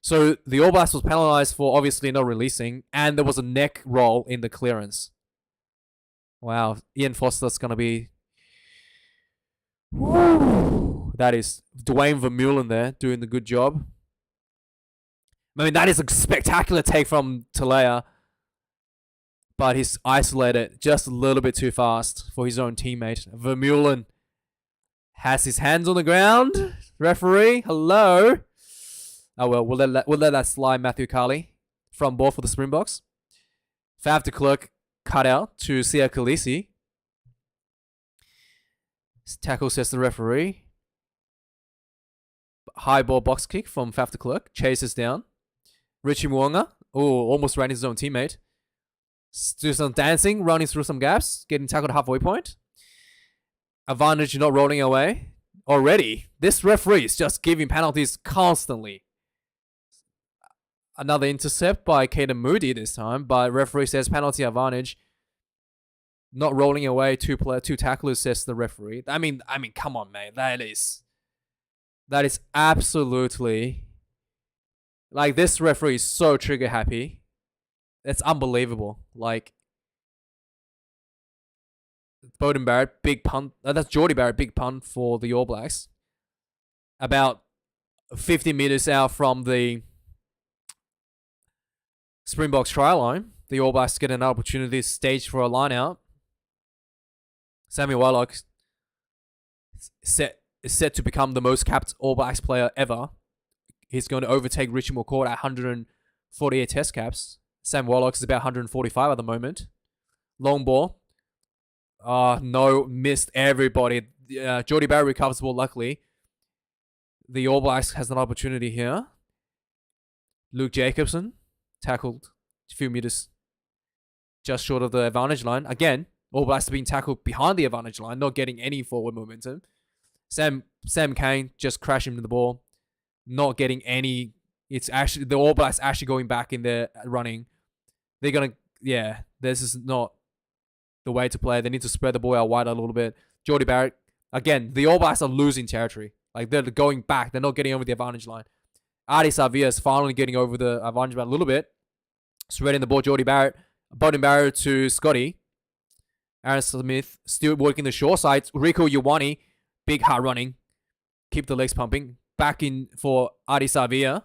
So the All Blacks was penalized for obviously not releasing. And there was a neck roll in the clearance. Wow. Ian Foster's going to be... Woo. That is Dwayne Vermeulen there doing the good job. I mean, that is a spectacular take from Talea. But he's isolated just a little bit too fast for his own teammate. Vermeulen has his hands on the ground. Referee, hello. Oh, well, we'll let that slide, Matthew Carley. From ball for the Springboks. Faf de Klerk cut out to Sia Khaleesi. Tackle, says the referee. High ball box kick from Faf de Klerk. Chases down. Richie Mwanga. Oh, almost ran his own teammate. Do some dancing, running through some gaps. Getting tackled halfway point. Advantage not rolling away. Already, this referee is just giving penalties constantly. Another intercept by Caden Moody this time. But referee says penalty advantage. Not rolling away. Two tacklers, says the referee. I mean, come on, mate. That is absolutely... Like, this referee is so trigger happy. It's unbelievable. Like, Beauden Barrett, big punt. That's Geordie Barrett, big punt for the All Blacks. About 50 meters out from the Springboks try line. The All Blacks get an opportunity staged for a line out. Sammy Whitelock is set to become the most capped All Blacks player ever. He's going to overtake Richie McCord at 148 test caps. Sam Warlock is about 145 at the moment. Long ball. No, missed everybody. Geordie Barrett recovers the ball, luckily. The All Blacks has an opportunity here. Luke Jacobson tackled a few meters just short of the advantage line. Again, All Blacks are being tackled behind the advantage line, not getting any forward momentum. Sam Kane just crashing into the ball. Not getting any... It's actually... The All Blacks actually going back in there running. They're going to... Yeah, this is not the way to play. They need to spread the ball out wide a little bit. Geordie Barrett... Again, the All Blacks are losing territory. Like, they're going back. They're not getting over the advantage line. Adi Savia is finally getting over the advantage line a little bit. Spreading the ball. Geordie Barrett Bowden Barrow to Scotty. Aaron Smith still working the short side. Rico Ioane, big hard running. Keep the legs pumping. Back in for Adi Savia.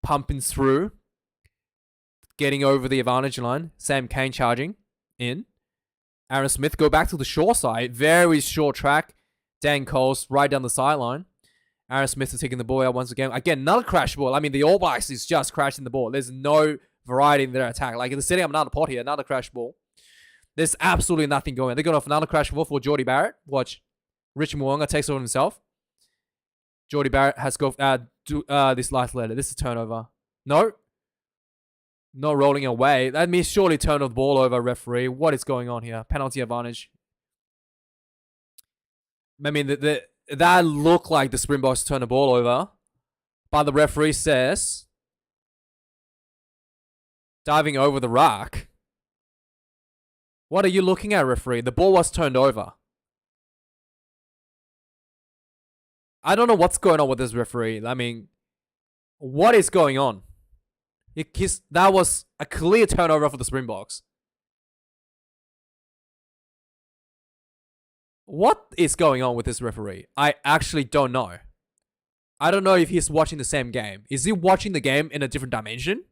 Pumping through. Getting over the advantage line. Sam Kane charging in. Aaron Smith go back to the short side. Very short track. Dan Coles right down the sideline. Aaron Smith is taking the ball out once again. Again, another crash ball. I mean, the All Blacks is just crashing the ball. There's no variety in their attack. Like, they're setting up another pot here. Another crash ball. There's absolutely nothing going on. They're going off another crash ball for Jordie Barrett. Watch. Rich Mwanga takes it on himself. Jordie Barrett has go this last letter. This is turnover. No. Not rolling away. That means surely turn the ball over, referee. What is going on here? Penalty advantage. I mean, that looked like the Springboks turned the ball over. But the referee says, diving over the rock. What are you looking at, referee? The ball was turned over. I don't know what's going on with this referee. I mean, what is going on? That was a clear turnover for the Springboks. What is going on with this referee? I actually don't know. I don't know if he's watching the same game. Is he watching the game in a different dimension?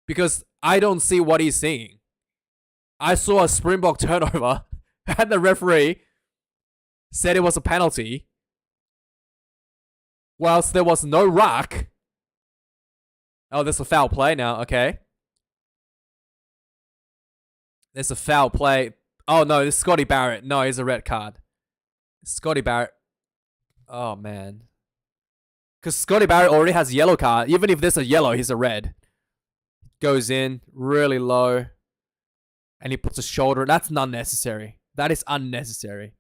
Because I don't see what he's seeing. I saw a Springbok turnover and the referee said it was a penalty. Whilst there was no ruck. Oh, there's a foul play now. Okay. There's a foul play. Oh, no, this is Scotty Barrett. No, it's a red card. Scotty Barrett. Oh, man. Because Scotty Barrett already has a yellow card. Even if there's a yellow, he's a red. Goes in really low. And he puts a shoulder. That's unnecessary. That is unnecessary.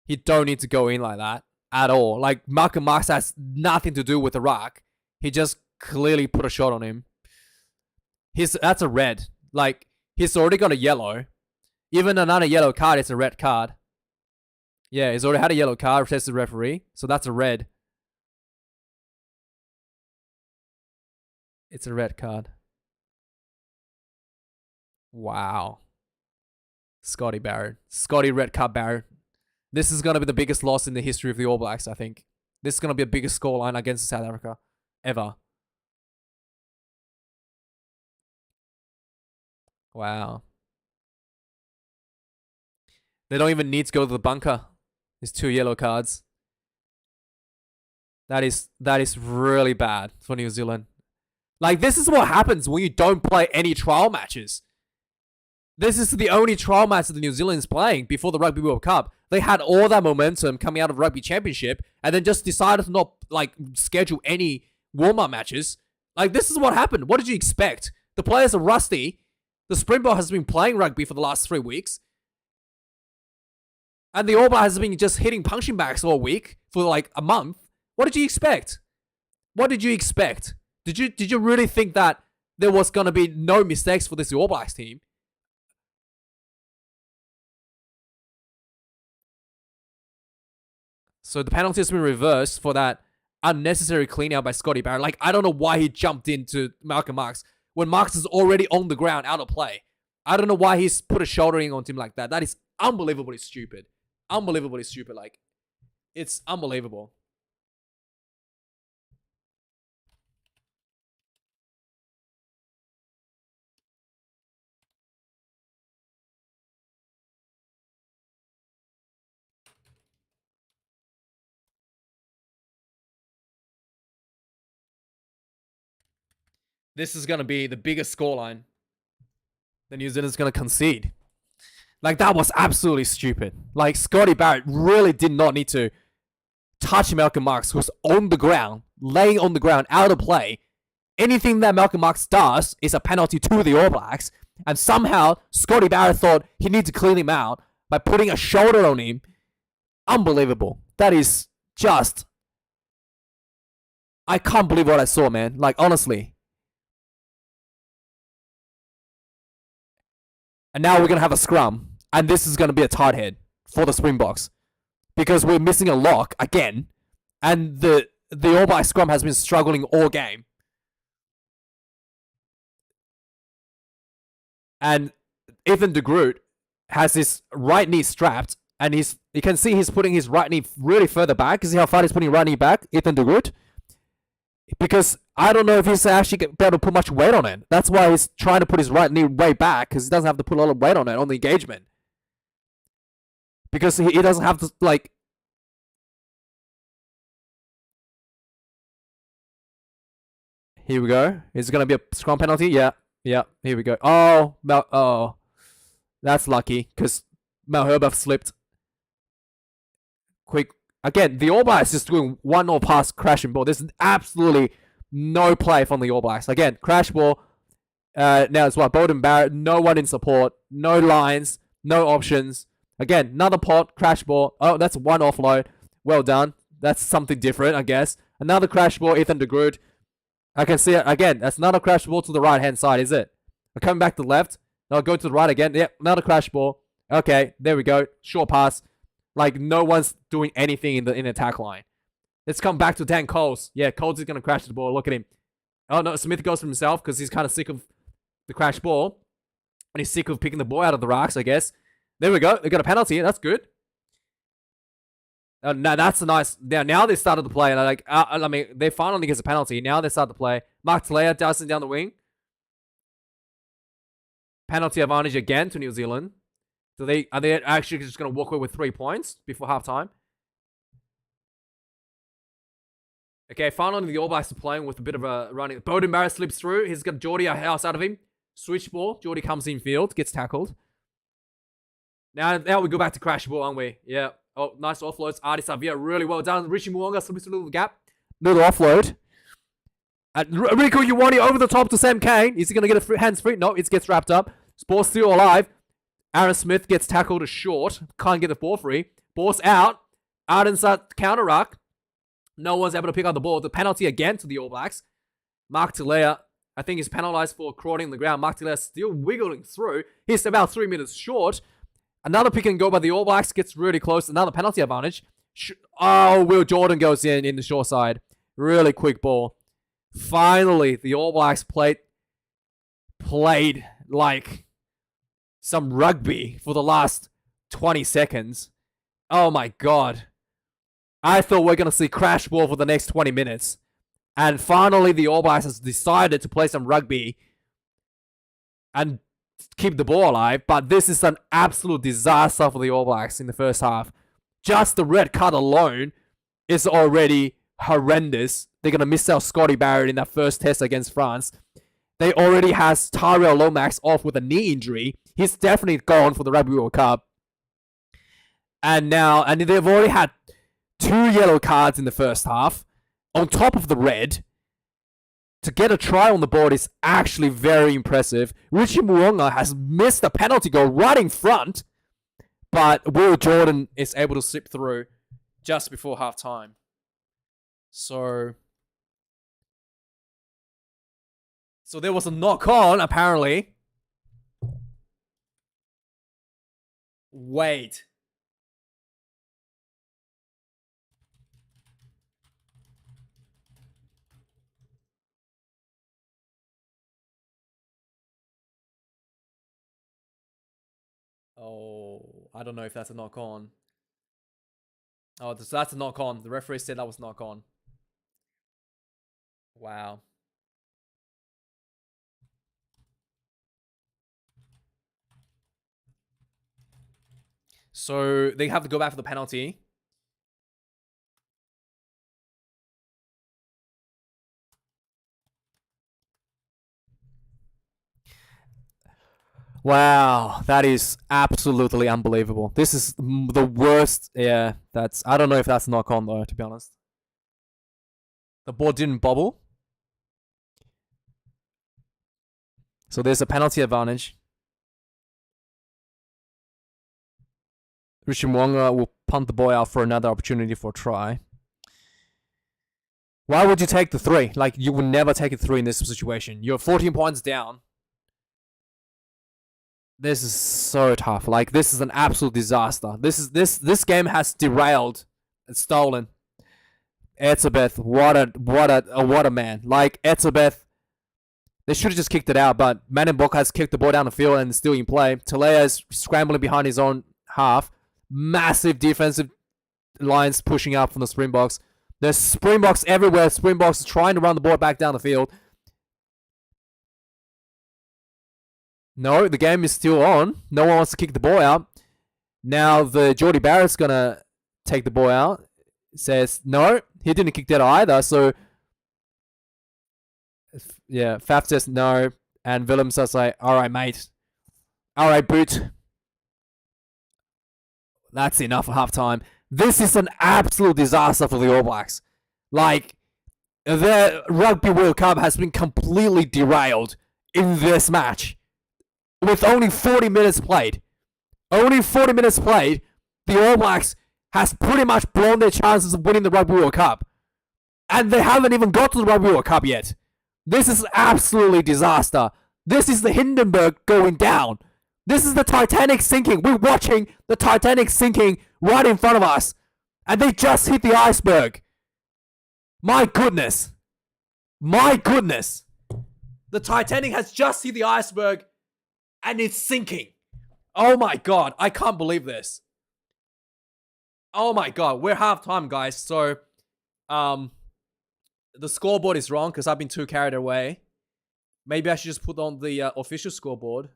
You don't need to go in like that at all. Like, Malcolm Marx has nothing to do with the ruck. He just clearly put a shot on him. That's a red. Like, he's already got a yellow. Even another yellow card is a red card. Yeah, he's already had a yellow card, says the referee. So that's a red. It's a red card. Wow. Scotty Barrett. Scotty red card Barrett. This is going to be the biggest loss in the history of the All Blacks, I think. This is going to be the biggest scoreline against South Africa ever. Wow. They don't even need to go to the bunker. There's 2 yellow cards. That is really bad for New Zealand. Like, this is what happens when you don't play any trial matches. This is the only trial match that the New Zealand is playing before the Rugby World Cup. They had all that momentum coming out of Rugby Championship and then just decided to not, like, schedule any warm-up matches. Like, this is what happened. What did you expect? The players are rusty. The Springbok has been playing rugby for the last 3 weeks. And the All Blacks has been just hitting punching bags all week for like a month. What did you expect? What did you expect? Did you really think that there was going to be no mistakes for this All Blacks team? So the penalty has been reversed for that unnecessary clean out by Scotty Barrett. Like, I don't know why he jumped into Malcolm Marx when Marx is already on the ground out of play. I don't know why he's put a shouldering on him like that. That is unbelievably stupid. Unbelievably stupid. Like, it's unbelievable. This is going to be the biggest scoreline the New Zealand's going to concede. Like, that was absolutely stupid. Like, Scotty Barrett really did not need to touch Malcolm Marx, who's on the ground, laying on the ground, out of play. Anything that Malcolm Marx does is a penalty to the All Blacks. And somehow, Scotty Barrett thought he needed to clean him out by putting a shoulder on him. Unbelievable. That is just... I can't believe what I saw, man. Like, honestly. And now we're going to have a scrum. And this is going to be a tight head for the Springboks. Because we're missing a lock again. And the All Black scrum has been struggling all game. And Ethan de Groot has his right knee strapped, and you can see he's putting his right knee really further back. You see how far he's putting right knee back, Ethan de Groot? Because I don't know if he's actually able to put much weight on it. That's why he's trying to put his right knee way back, because he doesn't have to put a lot of weight on it, on the engagement. Because he doesn't have to, like... Here we go. Is it going to be a scrum penalty? Yeah. Yeah, here we go. Oh. That's lucky, because Malherbe slipped. Quick. Again, the All Blacks just doing 1-0 pass, crashing ball. There's absolutely no play from the All Blacks. Again, crash ball. Now it's what? Beauden Barrett. No one in support. No lines. No options. Again, another pot. Crash ball. Oh, that's one offload. Well done. That's something different, I guess. Another crash ball. Ethan de Groot. I can see it. Again, that's another crash ball to the right-hand side, is it? I'm coming back to the left. I'll go to the right again. Yep, another crash ball. Okay, there we go. Short pass. Like, no one's doing anything in the attack line. Let's come back to Dan Coles. Yeah, Coles is going to crash the ball. Look at him. Oh, no, Smith goes for himself because he's kind of sick of the crash ball. And he's sick of picking the ball out of the racks, I guess. There we go. They got a penalty. That's good. Now that's a nice... Now they started to play. And I mean, they finally get a penalty. Now they start to play. Mark Talea dousing down the wing. Penalty advantage again to New Zealand. So are they actually just going to walk away with 3 points before halftime? Okay, finally the All Blacks are playing with a bit of a running. Beauden Barrett slips through. He's got Geordie a house out of him. Switch ball. Geordie comes in field. Gets tackled. Now we go back to crash ball, aren't we? Yeah. Oh, nice offloads. Artie Savia, really well done. Richie Mo'unga slips through the gap. Little offload. And Riku Ioane over the top to Sam Cane. Is he going to get a hands free? No, it gets wrapped up. Ball's still alive. Aaron Smith gets tackled to short. Can't get the ball free. Ball's out. Arden starts counter ruck. No one's able to pick up the ball. The penalty again to the All Blacks. Mark Talea, I think, is penalized for crawling on the ground. Mark Talea still wiggling through. He's about 3 meters short. Another pick and go by the All Blacks. Gets really close. Another penalty advantage. Oh, Will Jordan goes in the short side. Really quick ball. Finally, the All Blacks played like some rugby for the last 20 seconds. Oh my god. I thought we're going to see crash ball for the next 20 minutes. And finally, the All Blacks has decided to play some rugby and keep the ball alive. But this is an absolute disaster for the All Blacks in the first half. Just the red card alone is already horrendous. They're going to miss out Scotty Barrett in that first test against France. They already has Tyrell Lomax off with a knee injury. He's definitely gone for the Rugby World Cup. And they've already had 2 yellow cards in the first half, on top of the red. To get a try on the board is actually very impressive. Richie Mo'unga has missed a penalty goal right in front, but Will Jordan is able to slip through just before halftime. So there was a knock-on, apparently. Wait. Oh, I don't know if that's a knock-on. Oh, so that's a knock-on. The referee said that was knock-on. Wow. So they have to go back for the penalty. Wow, that is absolutely unbelievable. This is the worst. Yeah, I don't know if that's knock on though, to be honest. The ball didn't bobble. So there's a penalty advantage. Richie Mo'unga will punt the ball out for another opportunity for a try. Why would you take the 3? Like, you would never take a 3 in this situation. You're 14 points down. This is so tough. Like, this is an absolute disaster. This game has derailed and stolen. Etzebeth, what a man. Like, Etzebeth, They should have just kicked it out, but Manenbok has kicked the ball down the field and it's still in play. Talea is scrambling behind his own half. Massive defensive lines pushing up from the Springboks. There's Springboks everywhere. Springboks trying to run the ball back down the field. No, the game is still on. No one wants to kick the ball out. Now the Geordie Barrett's going to take the ball out. Says, no, he didn't kick that either. So, yeah, Faf says no. And Willems says, like, all right, mate. All right, boot. That's enough for halftime. This is an absolute disaster for the All Blacks. Like, the Rugby World Cup has been completely derailed in this match. With only 40 minutes played. Only 40 minutes played, the All Blacks has pretty much blown their chances of winning the Rugby World Cup. And they haven't even got to the Rugby World Cup yet. This is absolutely disaster. This is the Hindenburg going down. This is the Titanic sinking. We're watching the Titanic sinking right in front of us. And they just hit the iceberg. My goodness. My goodness. The Titanic has just hit the iceberg and it's sinking. Oh my god. I can't believe this. Oh my god. We're halftime, guys. So, the scoreboard is wrong because I've been too carried away. Maybe I should just put on the official scoreboard.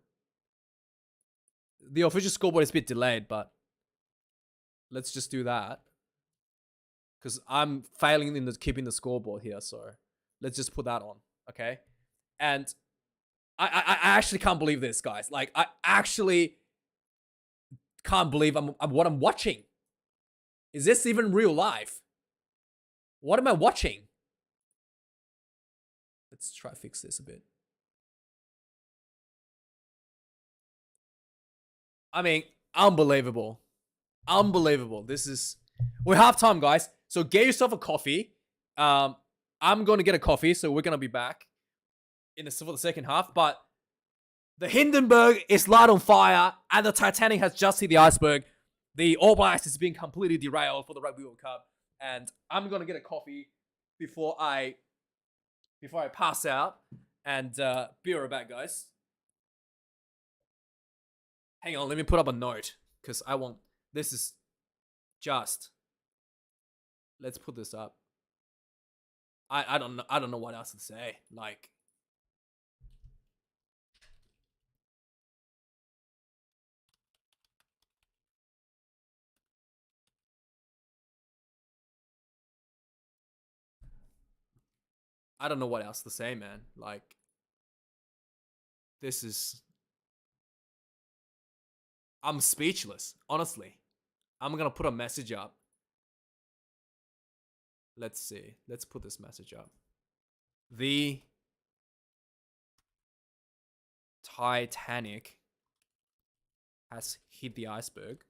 The official scoreboard is a bit delayed, but let's just do that. Because I'm failing in keeping the scoreboard here, so let's just put that on, okay? And I actually can't believe this, guys. Like, I actually can't believe what I'm watching. Is this even real life? What am I watching? Let's try to fix this a bit. I mean, unbelievable. Unbelievable. This is... We're halftime, guys. So get yourself a coffee. I'm going to get a coffee, so we're going to be back for the second half. But the Hindenburg is light on fire, and the Titanic has just hit the iceberg. The All Blacks is being completely derailed for the Rugby World Cup. And I'm going to get a coffee before I pass out. And be right back, guys. Hang on, let me put up a note. Because I want... This is just... Let's put this up. I don't know what else to say. Like... I don't know what else to say, man. Like... This is... I'm speechless, honestly. I'm gonna put a message up. Let's see. Let's put this message up. The Titanic has hit the iceberg.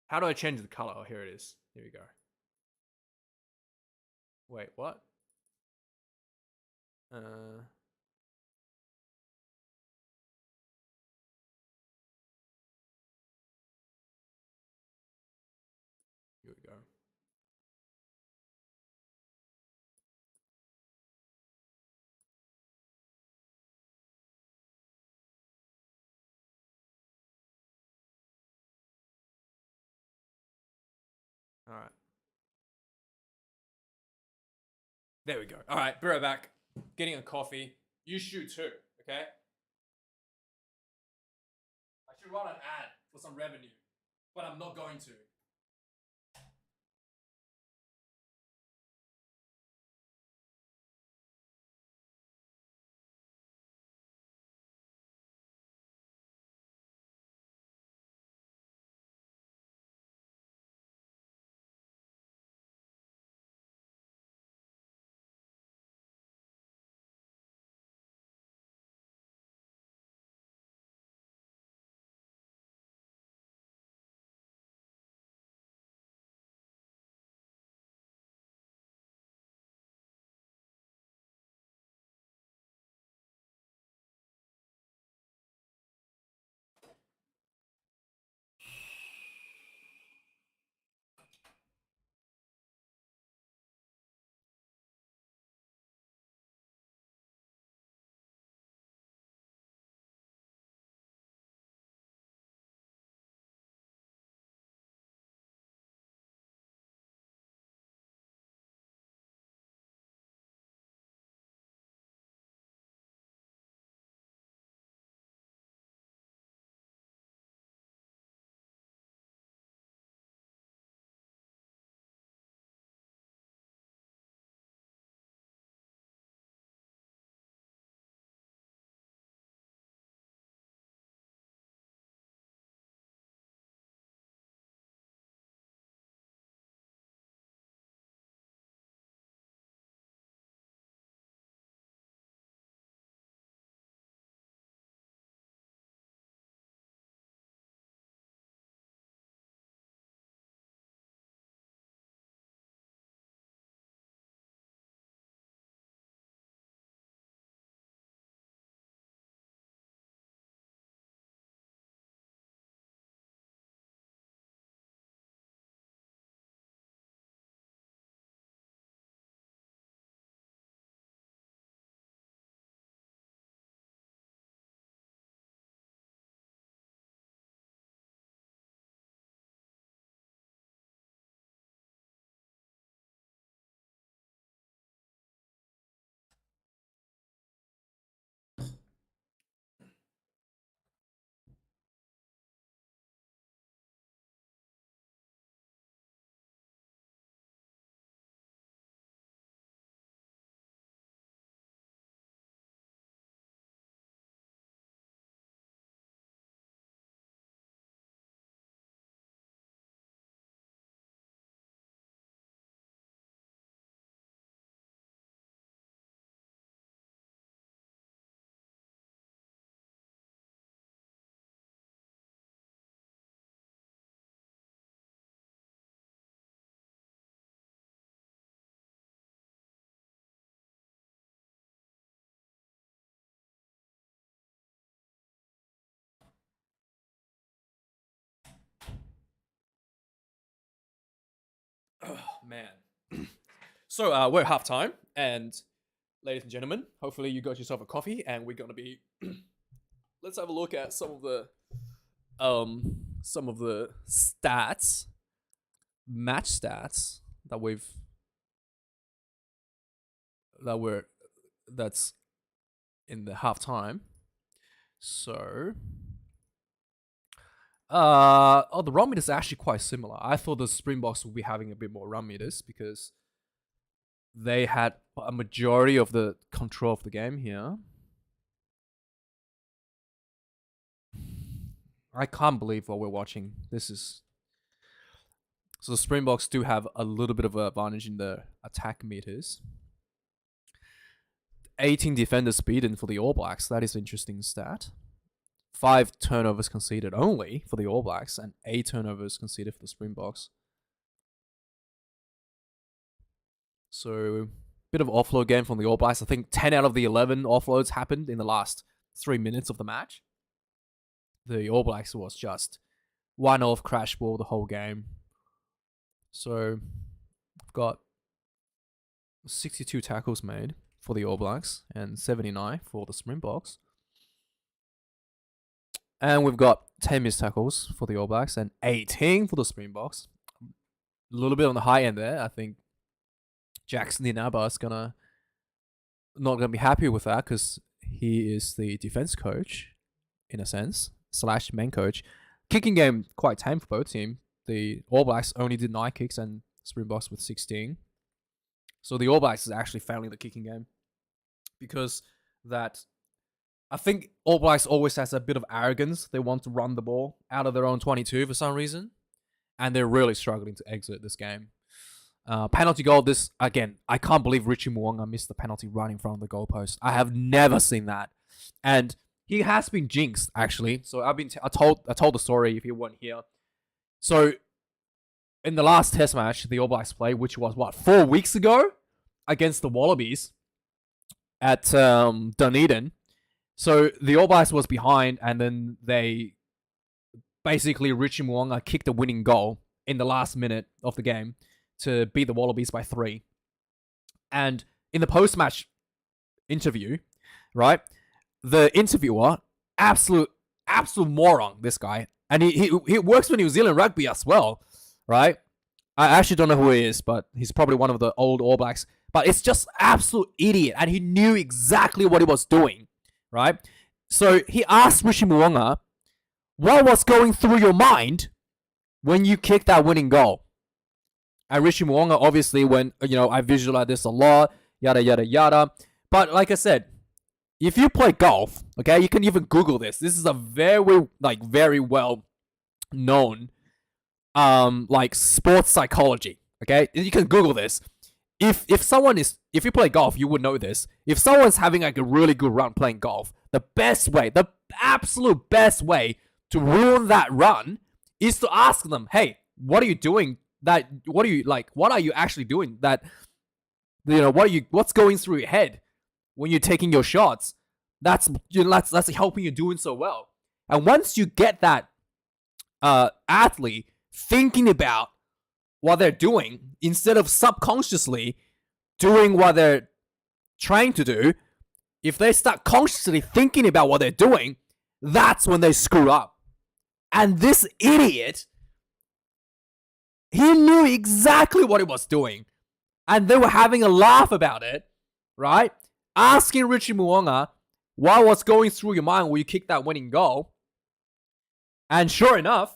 How do I change the color? Oh, here it is. Here we go. Wait, what? Here we go. All right. There we go. All right, be right back. Getting a coffee. You shoot too, okay? I should run an ad for some revenue, but I'm not going to. Oh, man. So we're half time, and ladies and gentlemen, hopefully you got yourself a coffee, and we're gonna be. Let's have a look at some of the stats, match stats that we've that were that's in the half time. So, the run meters are actually quite similar. I thought the Springboks would be having a bit more run meters because they had a majority of the control of the game here. I can't believe what we're watching. This is so the Springboks do have a little bit of an advantage in the attack meters. 18 defenders beaten for the All Blacks. That is an interesting stat. 5 turnovers conceded only for the All Blacks and 8 turnovers conceded for the Springboks. So, bit of offload game from the All Blacks. I think 10 out of the 11 offloads happened in the last 3 minutes of the match. The All Blacks was just one off crash ball the whole game. So, we've got 62 tackles made for the All Blacks and 79 for the Springboks. And we've got 10 missed tackles for the All Blacks and 18 for the Springboks. A little bit on the high end there. I think Jackson Inaba is going to not going to be happy with that because he is the defense coach, in a sense, / main coach. Kicking game quite tame for both teams. The All Blacks only did 9 kicks and Springboks with 16. So the All Blacks is actually failing the kicking game because that I think All Blacks always has a bit of arrogance. They want to run the ball out of their own 22 for some reason, and they're really struggling to exit this game. Penalty goal. This again, I can't believe Richie Mo'unga missed the penalty right in front of the goalpost. I have never seen that, and he has been jinxed actually. So I told the story if you weren't here. So in the last Test match the All Blacks played, which was 4 weeks ago against the Wallabies at Dunedin. So the All Blacks was behind, and then they basically Richie Mo'unga kicked the winning goal in the last minute of the game to beat the Wallabies by 3. And in the post-match interview, right, the interviewer, absolute moron, this guy, and he works for New Zealand Rugby as well, right? I actually don't know who he is, but he's probably one of the old All Blacks. But it's just absolute idiot, and he knew exactly what he was doing, right? So he asked Richie Mo'unga, what was going through your mind when you kicked that winning goal? And Richie Mo'unga obviously went, I visualize this a lot, yada, yada, yada. But like I said, if you play golf, okay, you can even Google this. This is a very well known, sports psychology, okay? You can Google this. If you play golf, you would know this. If someone's having like a really good run playing golf, the absolute best way to ruin that run is to ask them, hey, what are you doing? What are you actually doing? What's going through your head when you're taking your shots? That's helping you doing so well. And once you get that athlete thinking about what they're doing instead of subconsciously doing what they're trying to do, if they start consciously thinking about what they're doing, that's when they screw up. And this idiot, he knew exactly what he was doing. And they were having a laugh about it, right? Asking Richie Mo'unga what was going through your mind when you kicked that winning goal. And sure enough,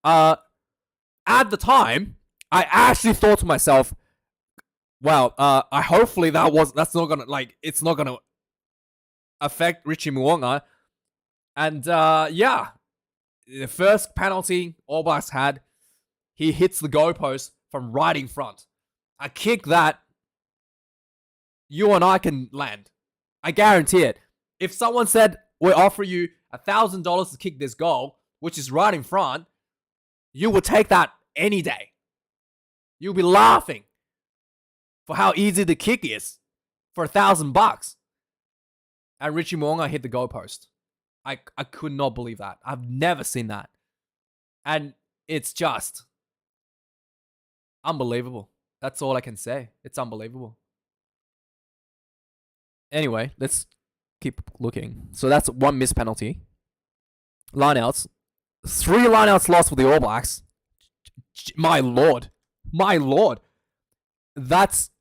at the time, I actually thought to myself, wow, hopefully that's not gonna it's not gonna affect Richie Mo'unga. And the first penalty All Blacks had, he hits the goalpost from right in front. A kick that you and I can land. I guarantee it. If someone said, we'll offer you $1,000 to kick this goal, which is right in front, you would take that any day. You'll be laughing for how easy the kick is for $1,000. And Richie Mo'unga hit the goalpost. I could not believe that. I've never seen that. And it's just unbelievable. That's all I can say. It's unbelievable. Anyway, let's keep looking. So that's 1 missed penalty. Lineouts. 3 lineouts lost for the All Blacks. My lord. That's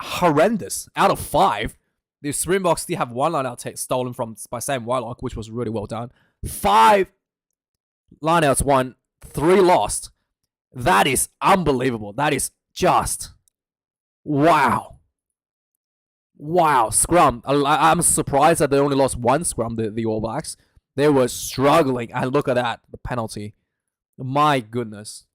horrendous. Out of 5, the Springboks still have 1 lineout stolen by Sam Whitelock, which was really well done. 5 lineouts won, 3 lost. That is unbelievable. That is just wow. Scrum. I'm surprised that they only lost 1 scrum, the All Blacks. They were struggling. And look at that, the penalty. My goodness.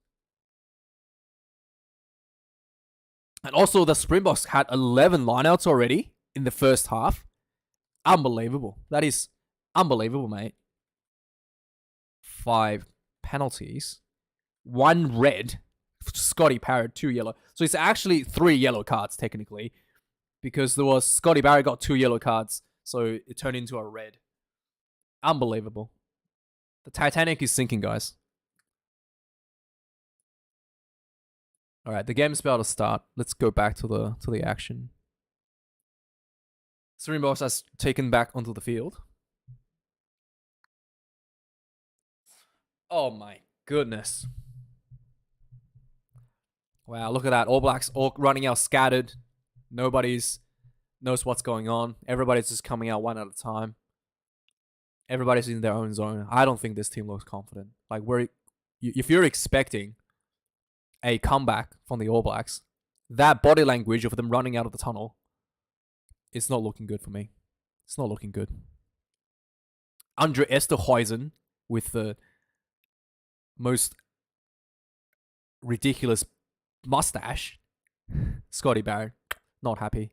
And also, the Springboks had 11 lineouts already in the first half. Unbelievable. That is unbelievable, mate. 5 penalties. 1 red. Scotty Barrett, 2 yellow. So it's actually 3 yellow cards, technically. Because there was Scotty Barrett got 2 yellow cards. So it turned into a red. Unbelievable. The Titanic is sinking, guys. Alright, the game's about to start. Let's go back to the action. Springboks has taken back onto the field. Oh my goodness. Wow, look at that. All Blacks all running out scattered. Nobody's knows what's going on. Everybody's just coming out one at a time. Everybody's in their own zone. I don't think this team looks confident. Like, if you're expecting a comeback from the All Blacks, that body language of them running out of the tunnel, it's not looking good for me. It's not looking good. Andre Esterhuizen with the most ridiculous mustache. Scotty Barrett, not happy.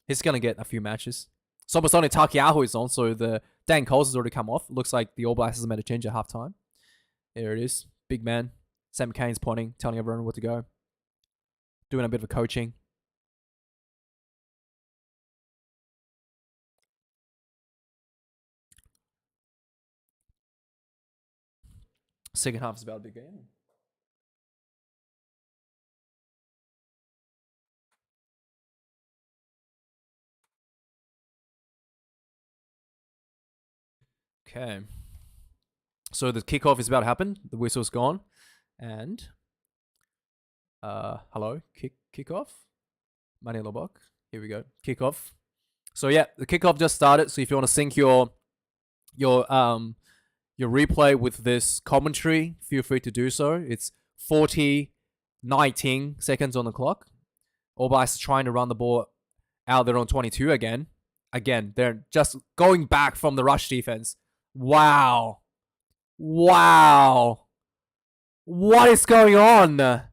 He's going to get a few matches. Sobasoni Takiaho is on, so the Dan Coles has already come off. Looks like the All Blacks has made a change at halftime. There it is. Big man. Sam Kane's pointing, telling everyone where to go. Doing a bit of coaching. Second half is about a big game. Okay. So the kickoff is about to happen. The whistle's gone. And hello, kickoff. Manny Lobok. Here we go. Kickoff. So yeah, the kickoff just started. So if you want to sync your replay with this commentary, feel free to do so. It's 19 seconds on the clock. All Blacks trying to run the ball out there on 22 again. Again, they're just going back from the rush defense. Wow. What is going on?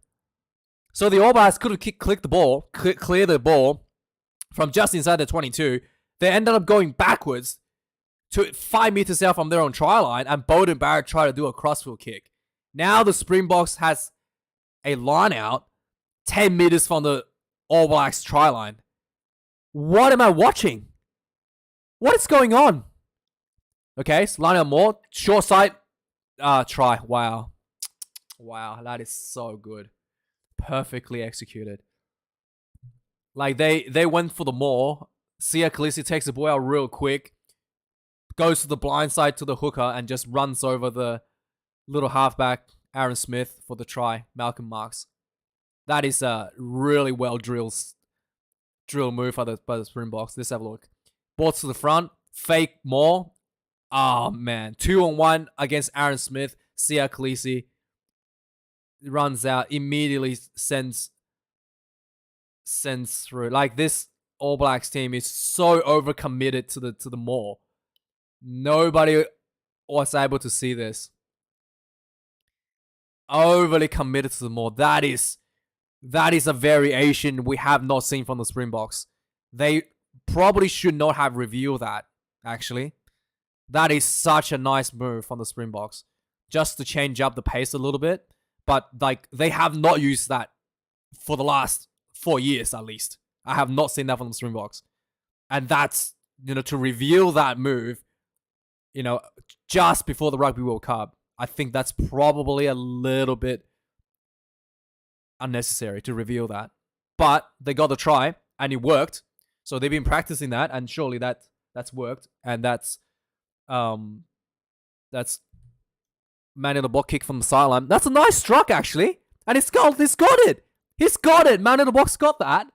So the All Blacks could have clicked the ball, clear the ball from just inside the 22. They ended up going backwards to 5 meters out from their own try line, and Beauden Barrett tried to do a crossfield kick. Now the Springboks has a line out 10 meters from the All Blacks try line. What am I watching? What is going on? Okay, so line out more. Short side. Try. Wow, that is so good. Perfectly executed. Like, they went for the more. Sia Khaleesi takes the ball out real quick. Goes to the blind side to the hooker and just runs over the little halfback, Aaron Smith, for the try. Malcolm Marks. That is a really well drill move by the Springboks. Let's have a look. Ball to the front. Fake more. Oh, man. 2-on-1 against Aaron Smith. Sia Khaleesi runs out. Immediately sends through. Like, this All Blacks team is so overcommitted to the maul. Nobody was able to see this. Overly committed to the maul. That is a variation we have not seen from the Springboks. They probably should not have revealed that, actually. That is such a nice move from the Springboks. Just to change up the pace a little bit. But, like, they have not used that for the last 4 years, at least. I have not seen that from the Springboks. And that's, to reveal that move, just before the Rugby World Cup, I think that's probably a little bit unnecessary to reveal that. But they got the try, and it worked. So they've been practicing that, and surely that's worked. And that's Manny Lobok kick from the sideline. That's a nice struck, actually. And he's got it. He's got it. Manny Lobok's got that.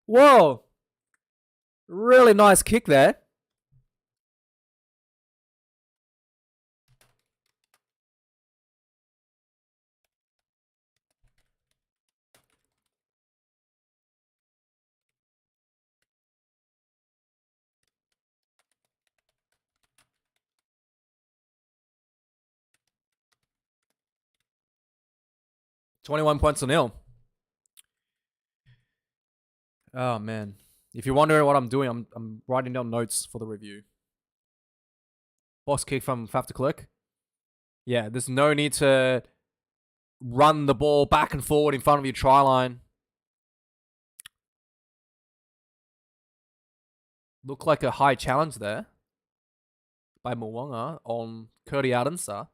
Whoa. Really nice kick there. $21-0. Oh, man. If you're wondering what I'm doing, I'm writing down notes for the review. Box kick from Faf de Klerk. Yeah, there's no need to run the ball back and forward in front of your try line. Looked like a high challenge there by Mwanga on Kurti Arunsa.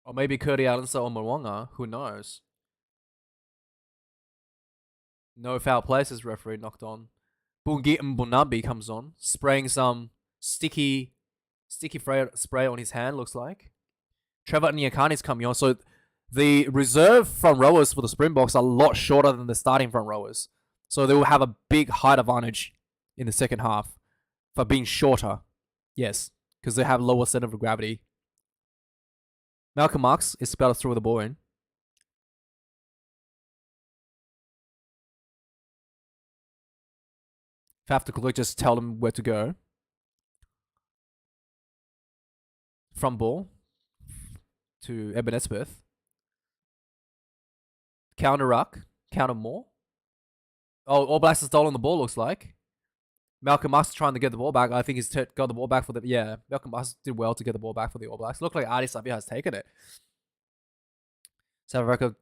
Or maybe Kurti Arunsa or Mwanga. Who knows? No foul play, says referee, knocked on. Bungi Mbunabi comes on, spraying some sticky spray on his hand, looks like. Trevor Nyakani's coming on. So the reserve front rowers for the Springboks are a lot shorter than the starting front rowers. So they will have a big height advantage in the second half for being shorter. Yes, because they have lower center of gravity. Malcolm Marx is about to throw the ball in. Faf to collect, just tell them where to go. From ball to Eben Esbeth. Counter ruck. Counter more. Oh, All Blacks have stolen the ball, looks like. Malcolm Marx is trying to get the ball back. I think he's got the ball back for the... Yeah, Malcolm Marx did well to get the ball back for the All Blacks. Look like Adi Savia has taken it. South Africa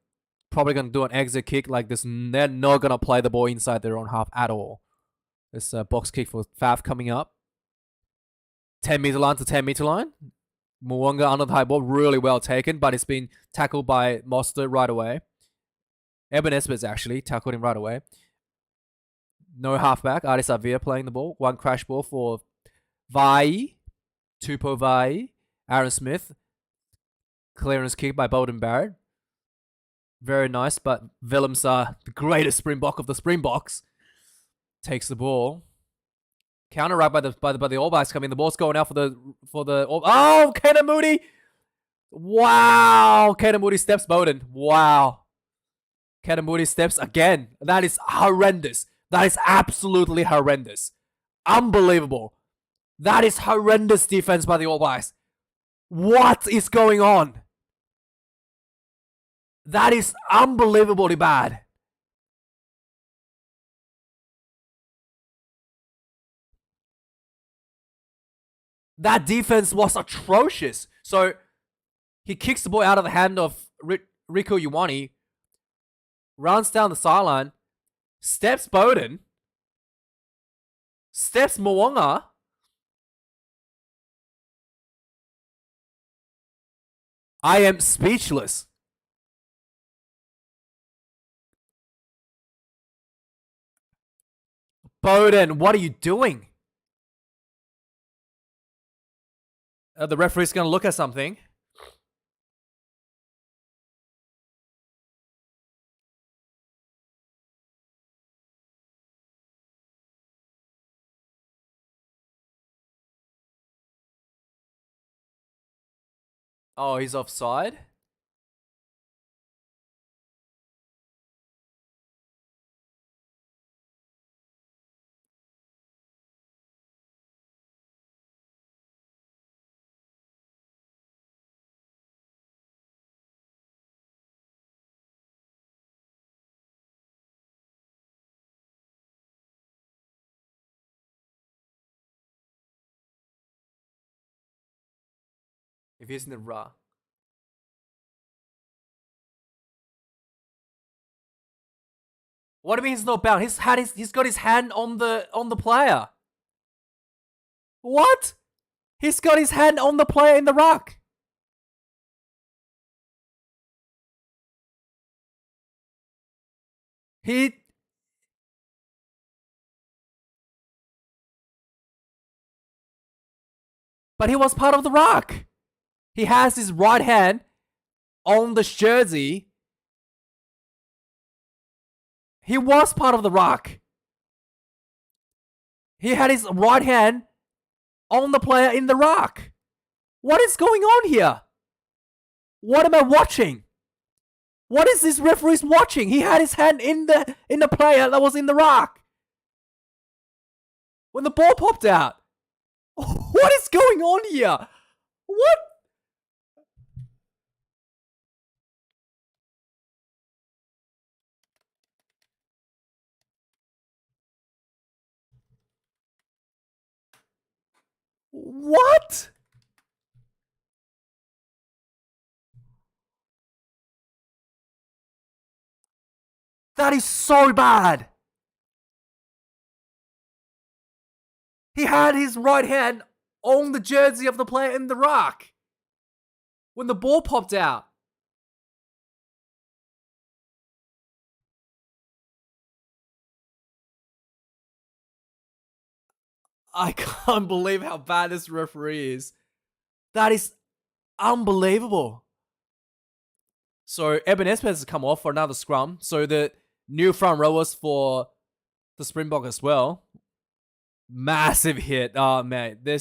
probably going to do an exit kick like this. They're not going to play the ball inside their own half at all. This box kick for Faf coming up. 10-meter line to 10-meter line. Mwanga under the high ball. Really well taken, but it's been tackled by Mostert right away. Eben Esbeth actually tackled him right away. No halfback. Adi Savia playing the ball. One crash ball for Vai. Tupou Vai. Aaron Smith. Clearance kick by Bolden Barrett. Very nice, but Willems, the greatest Springbok of the Springboks, takes the ball. Counter right by the All Blacks coming. The ball's going out for the oh, Kaden Moody. Wow. Kaden Moody steps Bolden. Wow. Kaden Moody steps again. That is horrendous. That is absolutely horrendous. Unbelievable. That is horrendous defense by the All Blacks. What is going on? That is unbelievably bad. That defense was atrocious. So he kicks the ball out of the hand of Rico Ioane, runs down the sideline, steps Bowden, steps Mwanga. I am speechless. Bowden, what are you doing? The referee's going to look at something. Oh, he's offside? If he's in the raw. What do you mean he's not bound? He's got his hand on the player. What? He's got his hand on the player in the ruck. But he was part of the ruck. He has his right hand on the jersey. He was part of the ruck. He had his right hand on the player in the ruck. What is going on here? What am I watching? What is this referee's watching? He had his hand in the player that was in the ruck when the ball popped out. What is going on here? What? What? That is so bad. He had his right hand on the jersey of the player in the ruck when the ball popped out. I can't believe how bad this referee is. That is unbelievable. So Eben Esbeth has come off for another scrum. So the new front rowers for the Springbok as well. Massive hit. Oh man, I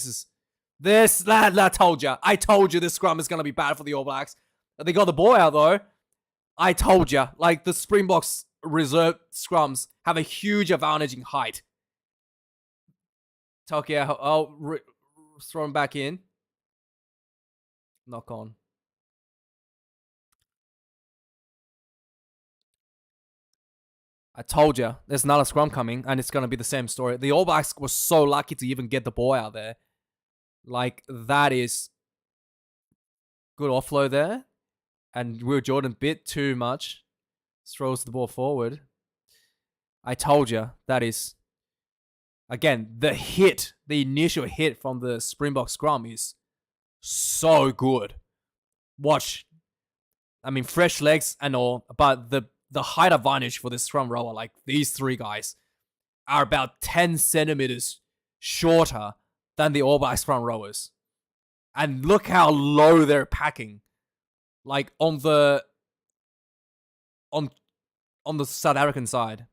told you. I told you this scrum is gonna be bad for the All Blacks. They got the ball out though. I told you. Like the Springboks reserve scrums have a huge advantage in height. Tokyo, throw him back in. Knock on. I told you, there's another scrum coming, and it's going to be the same story. The All Blacks were so lucky to even get the ball out there. Like, that is good offload there. And Will Jordan bit too much. Throws the ball forward. I told you, that is... Again, the initial hit from the Springbok scrum is so good. Watch. I mean, fresh legs and all, but the height advantage for this scrum rower, like these three guys, are about 10 centimeters shorter than the All Blacks scrum rowers. And look how low they're packing. Like on the South African side.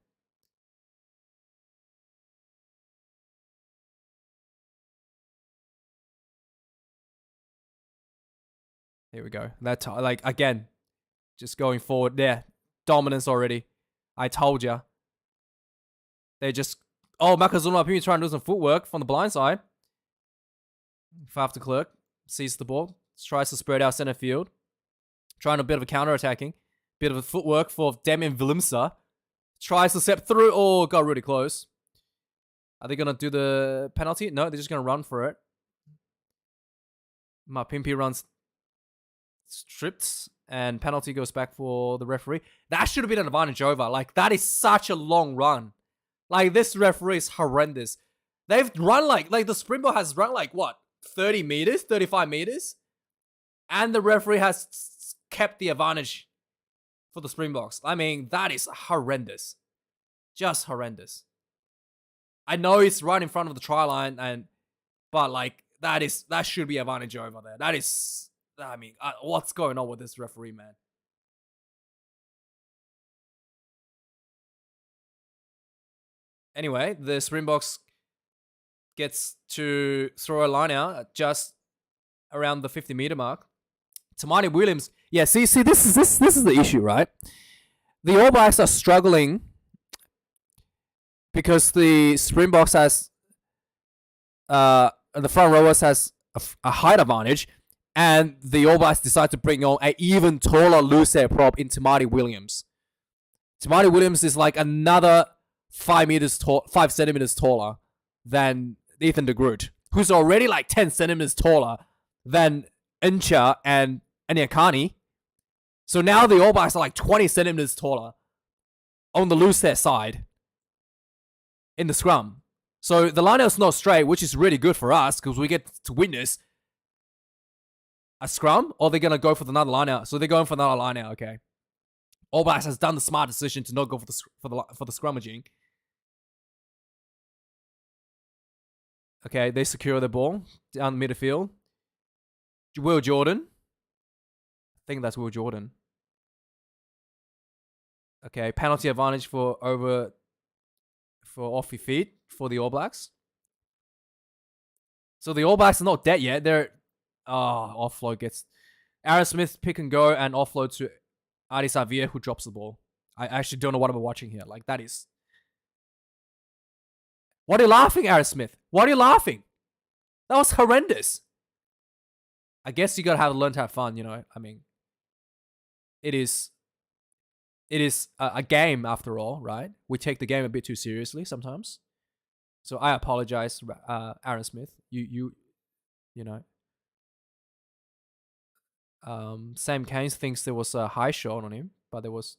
Here we go. That's like, again, just going forward there. Dominance already. I told you. They just... Oh, Makazuna Apimi trying to do some footwork from the blind side. Faf de Klerk sees the ball. Tries to spread out center field. Trying a bit of a counter-attacking. Bit of a footwork for Damian Willemse. Tries to step through. Oh, got really close. Are they going to do the penalty? No, they're just going to run for it. Mapimpi runs... stripped, and penalty goes back for the referee. That should have been an advantage over. Like, that is such a long run. Like, this referee is horrendous. They've run like the Springbok has run like, what, 30 meters, 35 meters? And the referee has kept the advantage for the Springboks. I mean, that is horrendous. Just horrendous. I know it's right in front of the try line, but like, that should be advantage over there. That is... I mean, what's going on with this referee, man? Anyway, the Springboks gets to throw a line out just around the 50-meter mark. Tamani Williams, yeah. See, this is the issue, right? The All Blacks are struggling because the Springboks has the front rowers has a height advantage. And the All Blacks decide to bring on an even taller loose air prop in Tamati Williams. Tamati Williams is like another 5 centimeters taller than Ethan de Groot, who's already like 10 centimeters taller than Incha and Anyakani. So now the All Blacks are like 20 centimeters taller on the loose air side in the scrum. So the lineout's not straight, which is really good for us because we get to witness a scrum, or they're going to go for another line out. So they're going for another line out, okay. All Blacks has done the smart decision to not go for the scrummaging. Okay, they secure the ball down the midfield. Will Jordan. I think that's Will Jordan. Okay, penalty advantage for off your feet for the All Blacks. So the All Blacks are not dead yet. They're... offload gets... Aaron Smith pick and go and offload to Adi Savia, who drops the ball. I actually don't know what I'm watching here. Like, that is... What are you laughing, Aaron Smith? What are you laughing? That was horrendous. I guess you gotta learn to have fun, you know? I mean... It is a game, after all, right? We take the game a bit too seriously sometimes. So I apologize, Aaron Smith. You know... Sam Keynes thinks there was a high shot on him, but there was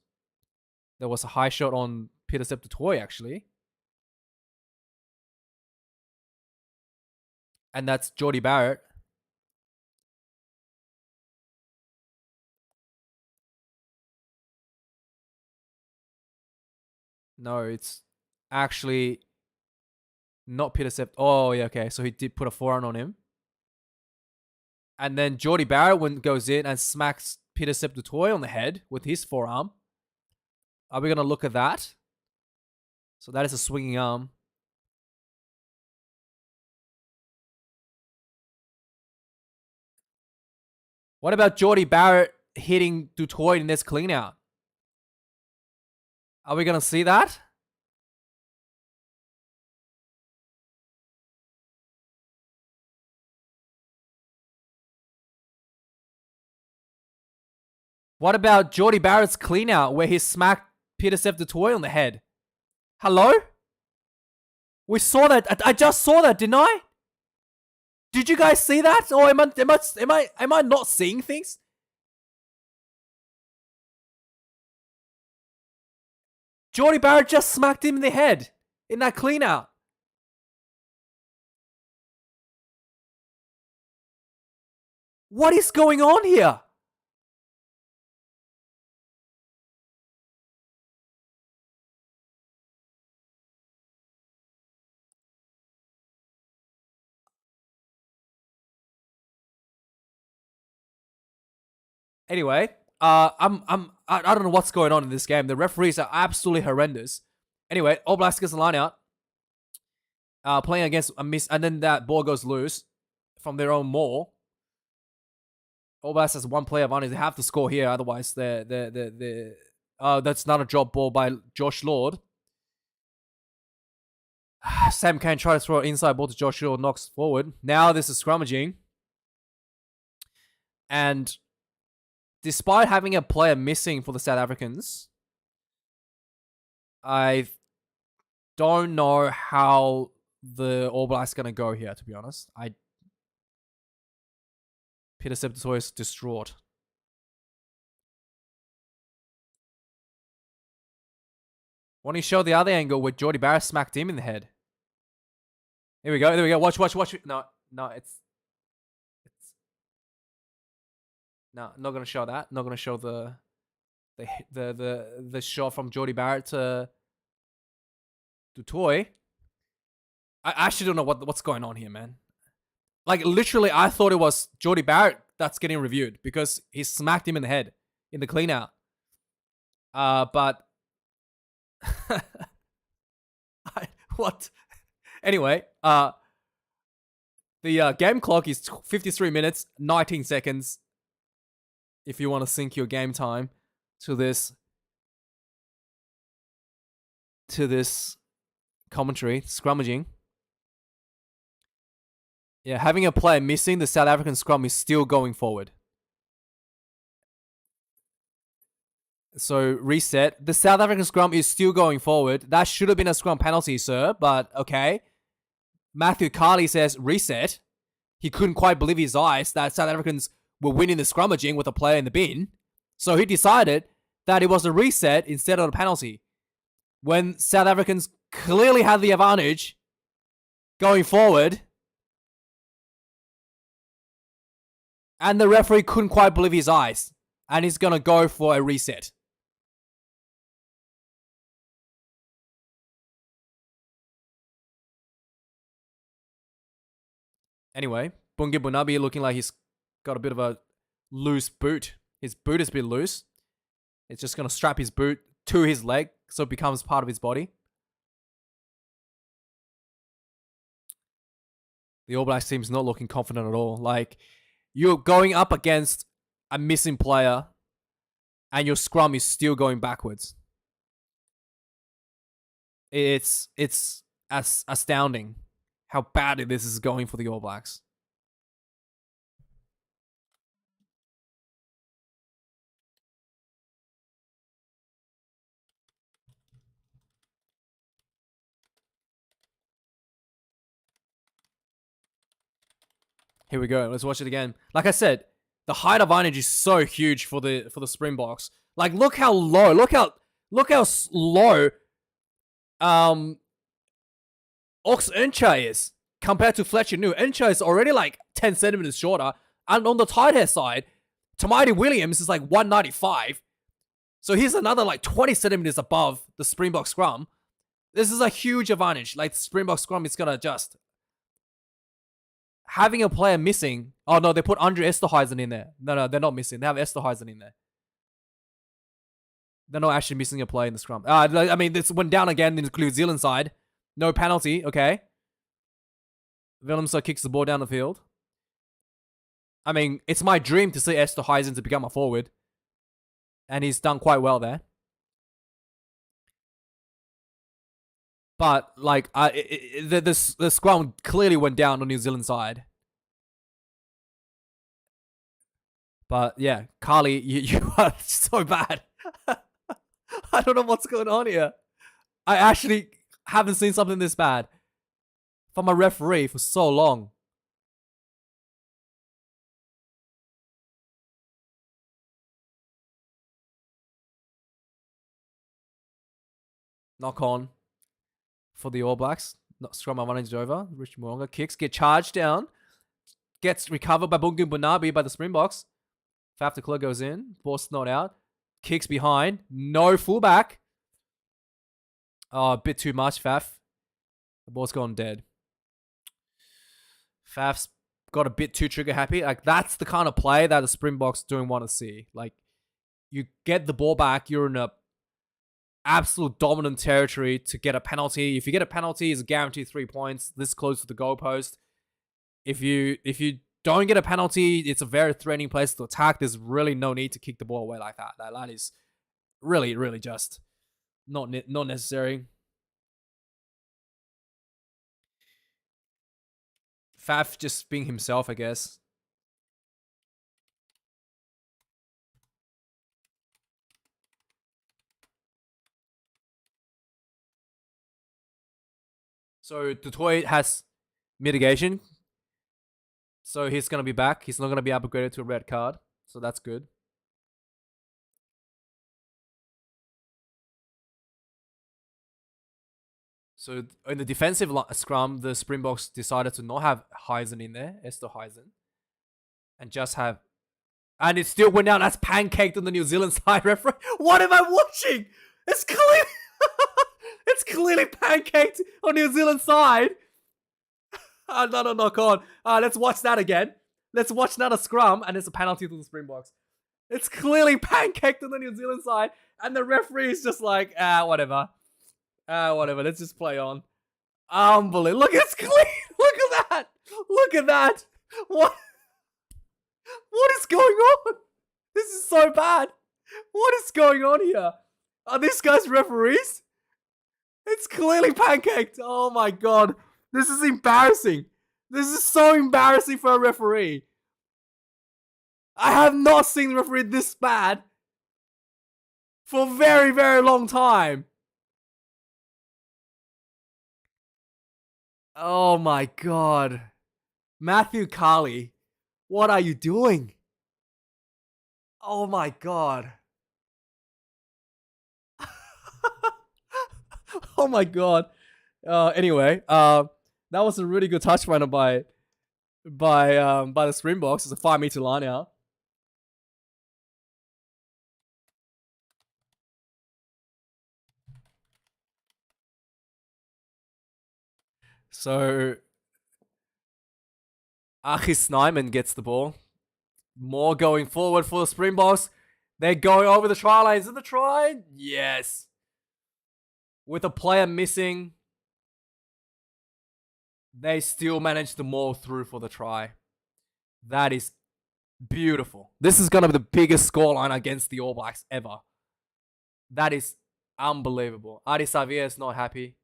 a high shot on Peter Septutoy, actually. And that's Jordie Barrett. No, it's actually not Peter Sept. Oh, yeah, okay. So he did put a forearm on him. And then Jordie Barrett goes in and smacks Peter Septutoy on the head with his forearm. Are we going to look at that? So that is a swinging arm. What about Jordie Barrett hitting Du Toit in this clean out? Are we going to see that? What about Jordie Barrett's clean out where he smacked Peter-Steph Du Toit on the head? Hello? We saw that. I just saw that, didn't I? Did you guys see that? Or am I not seeing things? Jordie Barrett just smacked him in the head in that clean out. What is going on here? Anyway, I don't know what's going on in this game. The referees are absolutely horrendous. Anyway, All Blacks gets the line out. Playing against a miss, and then that ball goes loose from their own maul. All Blacks has one player advantage. They have to score here, otherwise that's not a drop ball by Josh Lord. Sam Cane tries to throw an inside ball to Josh Lord, knocks forward. Now this is scrummaging. And despite having a player missing for the South Africans, I don't know how the All Blacks going to go here, to be honest. Peter-Steph Du Toit is distraught. Why don't you show the other angle where Jordie Barrett smacked him in the head? Here we go. There we go. Watch. No, it's no, not gonna show that. Not gonna show the shot from Jordie Barrett to Du Toit. I actually don't know what's going on here, man. Like literally, I thought it was Jordie Barrett that's getting reviewed because he smacked him in the head in the clean out. But what? Anyway, the game clock is 53 minutes, 19 seconds. If you want to sync your game time to this commentary, scrummaging. Yeah, having a player missing, the South African scrum is still going forward. So, reset. The South African scrum is still going forward. That should have been a scrum penalty, sir, but okay. Matthew Carley says reset. He couldn't quite believe his eyes that South Africans were winning the scrummaging with a player in the bin. So he decided that it was a reset instead of a penalty. When South Africans clearly had the advantage going forward, and the referee couldn't quite believe his eyes, and he's going to go for a reset. Anyway, Bungi Bunabi looking like he's got a bit of a loose boot. His boot is a bit loose. It's just going to strap his boot to his leg so it becomes part of his body. The All Blacks team's not looking confident at all. Like, you're going up against a missing player and your scrum is still going backwards. It's astounding how badly this is going for the All Blacks. Here we go. Let's watch it again. Like I said, the height advantage is so huge for the Springboks. Like, look how low. Look how low. Ox Encha is compared to Fletcher New. Encha is already like 10 centimeters shorter, and on the tight hair side, Tamati Williams is like 195. So he's another like 20 centimeters above the Springbok scrum. This is a huge advantage. Like, the Springbok scrum is gonna just having a player missing. Oh no, they put Andre Esterhuizen in there. No, they're not missing. They have Esterhuizen in there. They're not actually missing a play in the scrum. I mean, this went down again in the New Zealand side. No penalty. Okay. Willemse kicks the ball down the field. I mean, it's my dream to see Esterhuizen to become a forward. And he's done quite well there. But, like, the scrum clearly went down on New Zealand side. But, yeah, Carly, you are so bad. I don't know what's going on here. I actually haven't seen something this bad from a referee for so long. Knock on for the All Blacks. Not scrum advantage over. Rich Moonga kicks, get charged down. Gets recovered by Bungun Bunabi by the Springboks. Faf de Kler goes in. Ball's not out. Kicks behind. No fullback. Oh, a bit too much, Faf. The ball's gone dead. Faf's got a bit too trigger happy. Like, that's the kind of play that the Springboks don't want to see. Like, you get the ball back, you're in a absolute dominant territory to get a penalty. If you get a penalty, it's a guaranteed 3 points this close to the goalpost. If you don't get a penalty, it's a very threatening place to attack. There's really no need to kick the ball away like that. That is really, really just not necessary. Faf just being himself, I guess. So Detroit has mitigation. So he's going to be back. He's not going to be upgraded to a red card. So that's good. So in the defensive scrum, the Springboks decided to not have Heisen in there, Esterhuizen, and just have... And it still went down. That's pancaked on the New Zealand side, referee. What am I watching? It's clearly... it's clearly pancaked on New Zealand side. Another knock on. Let's watch that again. Let's watch another scrum, and it's a penalty to the Springboks. It's clearly pancaked on the New Zealand side, and the referee is just like, whatever. Whatever. Let's just play on. Unbelievable. Look, it's clean. Look at that. Look at that. What is going on? This is so bad. What is going on here? Are these guys referees? It's clearly pancaked. Oh my god. This is embarrassing. This is so embarrassing for a referee. I have not seen the referee this bad for a very, very long time. Oh my god. Matthew Carley, what are you doing? Oh my god. Oh my god. Anyway, that was a really good touch runner by the Springboks. It's a 5-meter line out. So Achis Snyman gets the ball. More going forward for the Springboks. They're going over the try line. Is it the try? Yes. With a player missing, they still managed to maul through for the try. That is beautiful. This is going to be the biggest scoreline against the All Blacks ever. That is unbelievable. Adi Savia is not happy.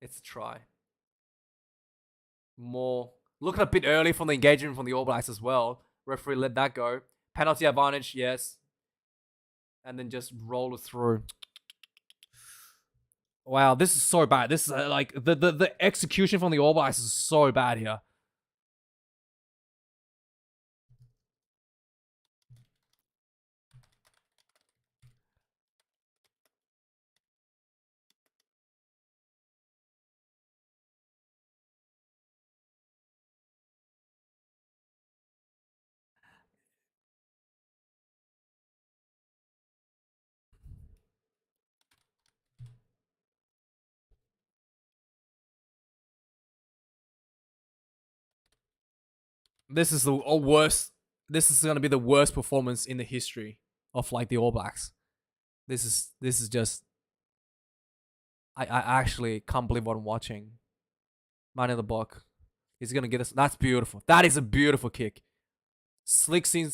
It's a try. More. Looking a bit early from the engagement from the All Blacks as well. Referee let that go. Penalty advantage, yes. And then just roll it through. Wow, this is so bad. This is like the execution from the All Blacks is so bad here. This is the worst. This is gonna be the worst performance in the history of like the All Blacks. This is just. I actually can't believe what I'm watching. Man in the block. He's gonna get us. That's beautiful. That is a beautiful kick. Sneaks in.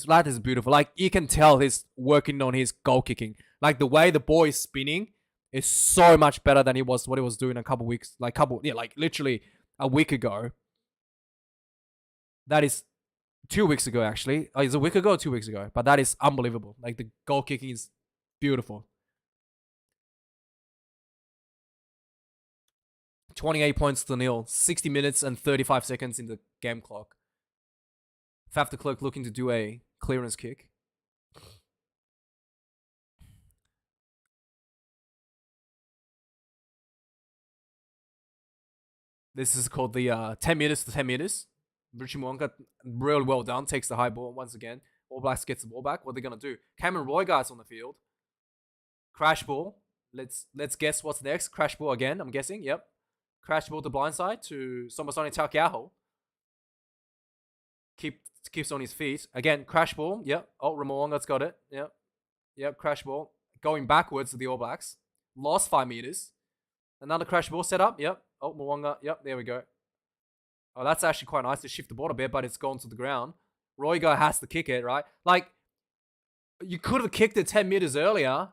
That is beautiful. Like you can tell he's working on his goal kicking. Like the way the ball is spinning is so much better than what he was doing a couple weeks, like literally a week ago. That is 2 weeks ago actually. Oh, it's a week ago or 2 weeks ago. But that is unbelievable. Like the goal kicking is beautiful. 28 points to nil. 60 minutes and 35 seconds in the game clock. Faf de Klerk looking to do a clearance kick. This is called the 10 meters to 10 meters. Richie Mo'unga, really well done. Takes the high ball once again. All Blacks gets the ball back. What are they going to do? Cameron Roygaard's on the field. Crash ball. Let's guess what's next. Crash ball again, I'm guessing. Yep. Crash ball to blindside to Somasoni Takiaho. Keeps on his feet. Again, crash ball. Yep. Oh, Ramoanga's got it. Yep. Yep, crash ball. Going backwards to the All Blacks. Lost 5 meters. Another crash ball set up. Yep. Oh, Mo'unga. Yep, there we go. Oh, that's actually quite nice to shift the ball a bit, but it's gone to the ground. Roygaard has to kick it, right? Like, you could have kicked it 10 meters earlier,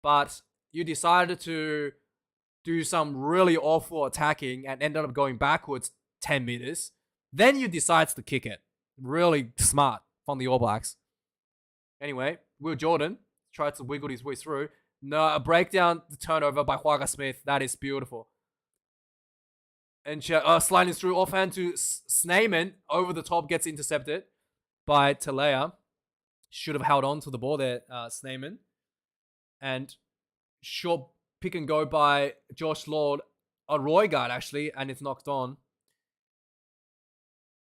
but you decided to do some really awful attacking and ended up going backwards 10 meters. Then you decide to kick it. Really smart from the All Blacks. Anyway, Will Jordan tried to wiggle his way through. No, a breakdown, the turnover by Huaga Smith. That is beautiful. And sliding through offhand to Snyman. Over the top, gets intercepted by Talea. Should have held on to the ball there, Snyman. And short pick and go by Josh Lord. A Roygaard, actually, and it's knocked on.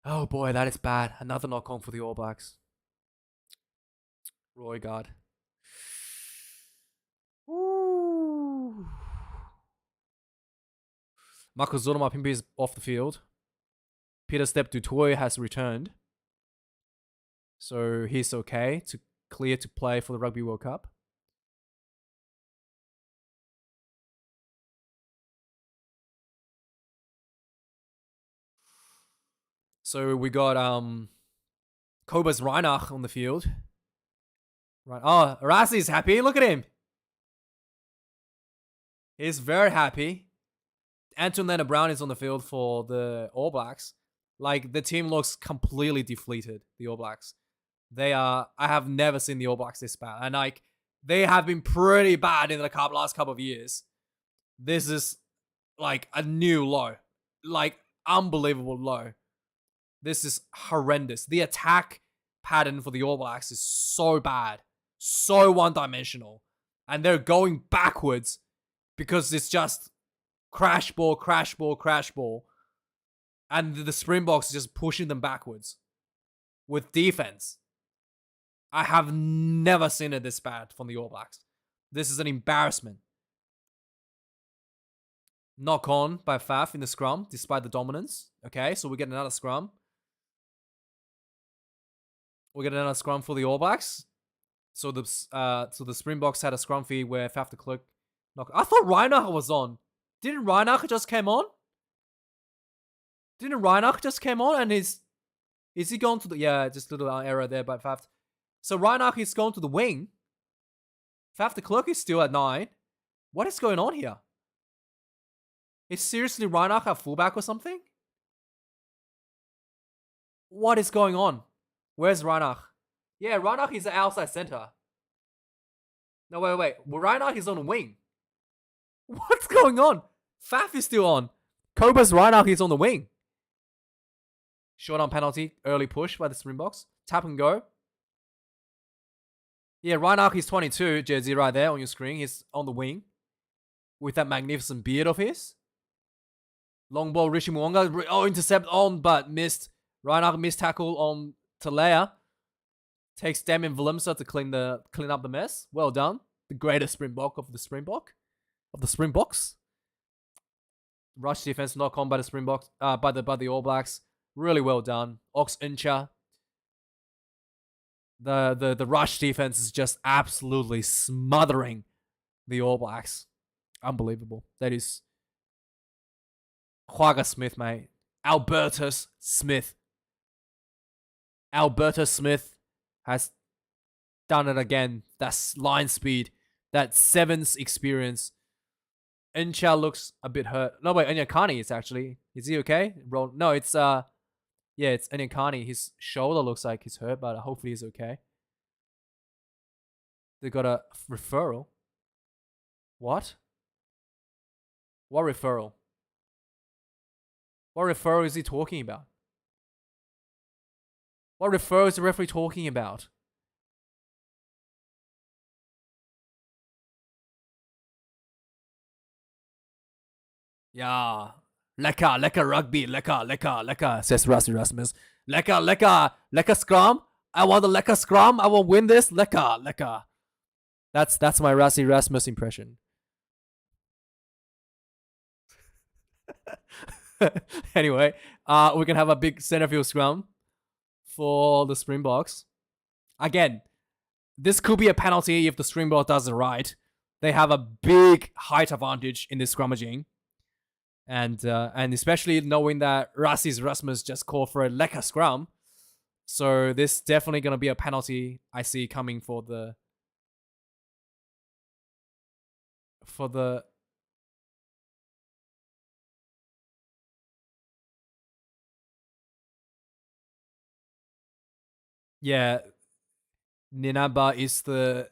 Oh boy, that is bad. Another knock on for the All Blacks. Roygaard. Woo. Marco Zulema Pimpi is off the field. Peter Step Dutoy has returned. So he's okay to clear to play for the Rugby World Cup. So we got Cobus Reinach on the field. Right. Oh, Rassi's happy. Look at him. He's very happy. Anton Leonard-Brown is on the field for the All Blacks. Like, the team looks completely deflated, the All Blacks. I have never seen the All Blacks this bad. And, like, they have been pretty bad in the last couple of years. This is, like, a new low. Like, unbelievable low. This is horrendous. The attack pattern for the All Blacks is so bad. So one-dimensional. And they're going backwards because it's just crash ball, crash ball, crash ball. And the Springboks is just pushing them backwards with defense. I have never seen it this bad from the All Blacks. This is an embarrassment. Knock on by Faf in the scrum, despite the dominance. Okay, so we get another scrum. We get another scrum for the All Blacks. So the Springboks had a scrum feed where Faf de Klerk knock. I thought Reinach was on. Didn't Reinach just came on? Didn't Reinach just came on and is he going to the just a little error there by Faf. So Reinach is going to the wing. Faf de Klerk is still at 9. What is going on here? Is seriously Reinach a fullback or something? What is going on? Where's Reinach? Yeah, Reinach is the outside center. No, wait. Well, Reinach is on the wing. What's going on? Faf is still on. Cobus Reinach is on the wing. Short arm penalty. Early push by the Springboks. Tap and go. Yeah, Reinach is 22. Jersey right there on your screen. He's on the wing. With that magnificent beard of his. Long ball, Richie Mo'unga. Oh, intercept on, but missed. Reinach missed tackle on Talea. Takes Damien Valimsa to clean up the mess. Well done. The greatest Springbok of the Springbok. Of the Springboks. Rush defense knock on by the Springboks. By the All Blacks. Really well done. Ox Incha. The rush defense is just absolutely smothering the All Blacks. Unbelievable. That is Quagga Smith, mate. Albertus Smith. Albertus Smith has done it again. That's line speed. That sevens experience. Incha looks a bit hurt. No, wait, Anyakani is actually. Is he okay? No, it's yeah, it's Anyakani. His shoulder looks like he's hurt, but hopefully he's okay. They got a referral. What? What referral? What referral is he talking about? What referral is the referee talking about? Yeah. Lekker rugby, lekker, says Rasmus Rasmus. Lekker scrum. I want the lekker scrum. I want to win this. Lekker. That's my Rassi Rasmus impression. Anyway, we can have a big centerfield scrum for the Springboks. Again, this could be a penalty if the Springbok does it right. They have a big height advantage in this scrummaging. And especially knowing that Rassis Rasmus just called for a lekker scrum. So this definitely going to be a penalty I see coming for the yeah, Ninaba is the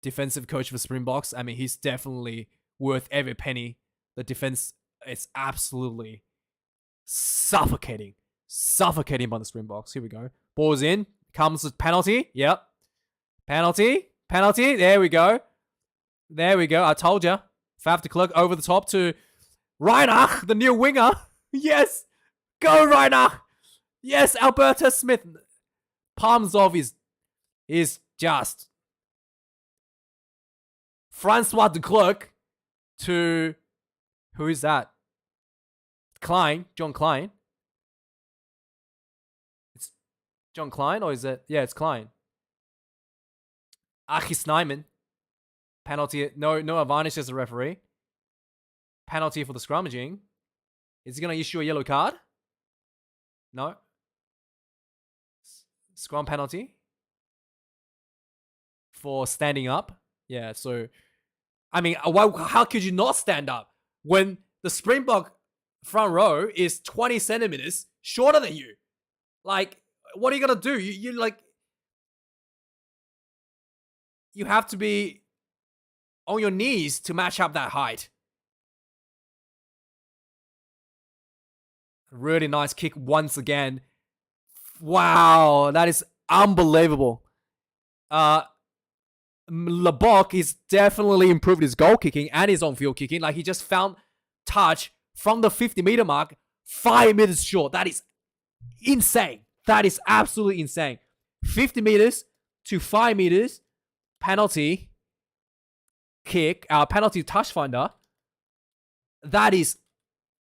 defensive coach for Springboks. I mean, he's definitely worth every penny. The defense is absolutely suffocating by the Springboks. Here we go. Ball's in. Comes with penalty. Yep. Penalty. There we go. I told you. Faf de Klerk over the top to Reinach, the new winger. Yes. Go, Reinach. Yes, Alberta Smith. Palms off is just Francois de Klerk to who is that? John Klein. It's John Klein, or is it? Yeah, it's Klein. Achis Snyman. Penalty. No advantage as a referee. Penalty for the scrummaging. Is he going to issue a yellow card? No. Scrum penalty for standing up. Yeah, so I mean, how could you not stand up when the Springbok front row is 20 centimeters shorter than you? Like, what are you gonna do? You have to be on your knees to match up that height. Really nice kick once again. Wow, that is unbelievable. Lebok is definitely improved his goal kicking and his on-field kicking. Like, he just found touch from the 50-meter mark 5 meters short. That is insane. That is absolutely insane. 50 meters to 5 meters. Penalty kick. Penalty touch finder. That is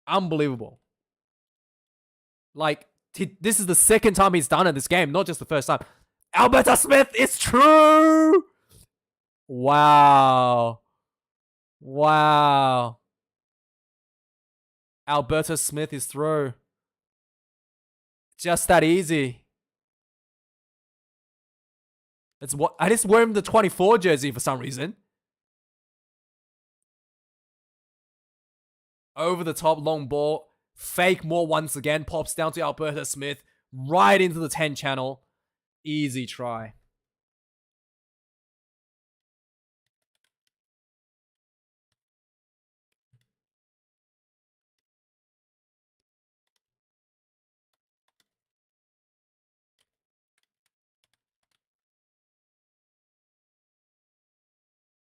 unbelievable. Like, this is the second time he's done it this game, not just the first time. Alberta Smith, it's true! Wow. Alberta Smith is through. Just that easy. I just wear him the 24 jersey for some reason. Over the top, long ball. Fake more once again. Pops down to Alberta Smith. Right into the 10 channel. Easy try.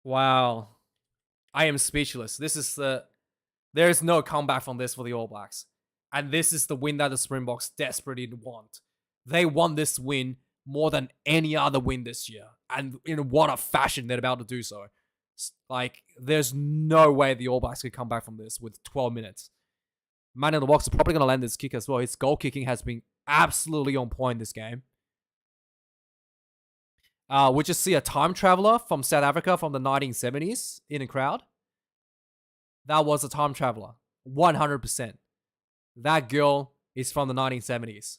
Wow. I am speechless. There is no comeback from this for the All Blacks. And this is the win that the Springboks desperately want. They want this win more than any other win this year. And in what a fashion they're about to do so. Like, there's no way the All Blacks could come back from this with 12 minutes. Man in the box is probably going to land this kick as well. His goal kicking has been absolutely on point this game. We just see a time traveler from South Africa from the 1970s in the crowd. That was a time traveler. 100%. That girl is from the 1970s.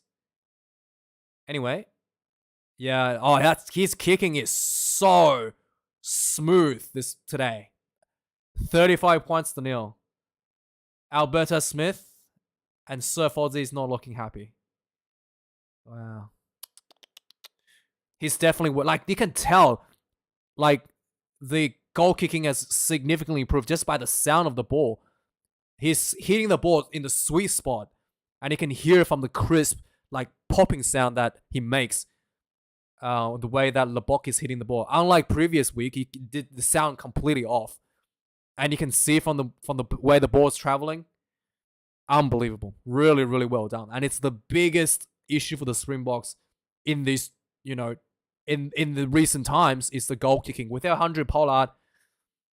Anyway. Yeah. Oh, his kicking is so smooth today. 35 points to nil. Alberta Smith and Sir Fozzie is not looking happy. Wow. He's definitely, like, you can tell, like, the goal kicking has significantly improved just by the sound of the ball. He's hitting the ball in the sweet spot, and you can hear from the crisp, like, popping sound that he makes. The way that Lebok is hitting the ball. Unlike previous week, he did the sound completely off. And you can see from the way the ball is traveling. Unbelievable. Really, really well done. And it's the biggest issue for the Springboks in this, in the recent times is the goal kicking. Without 100 Pollard,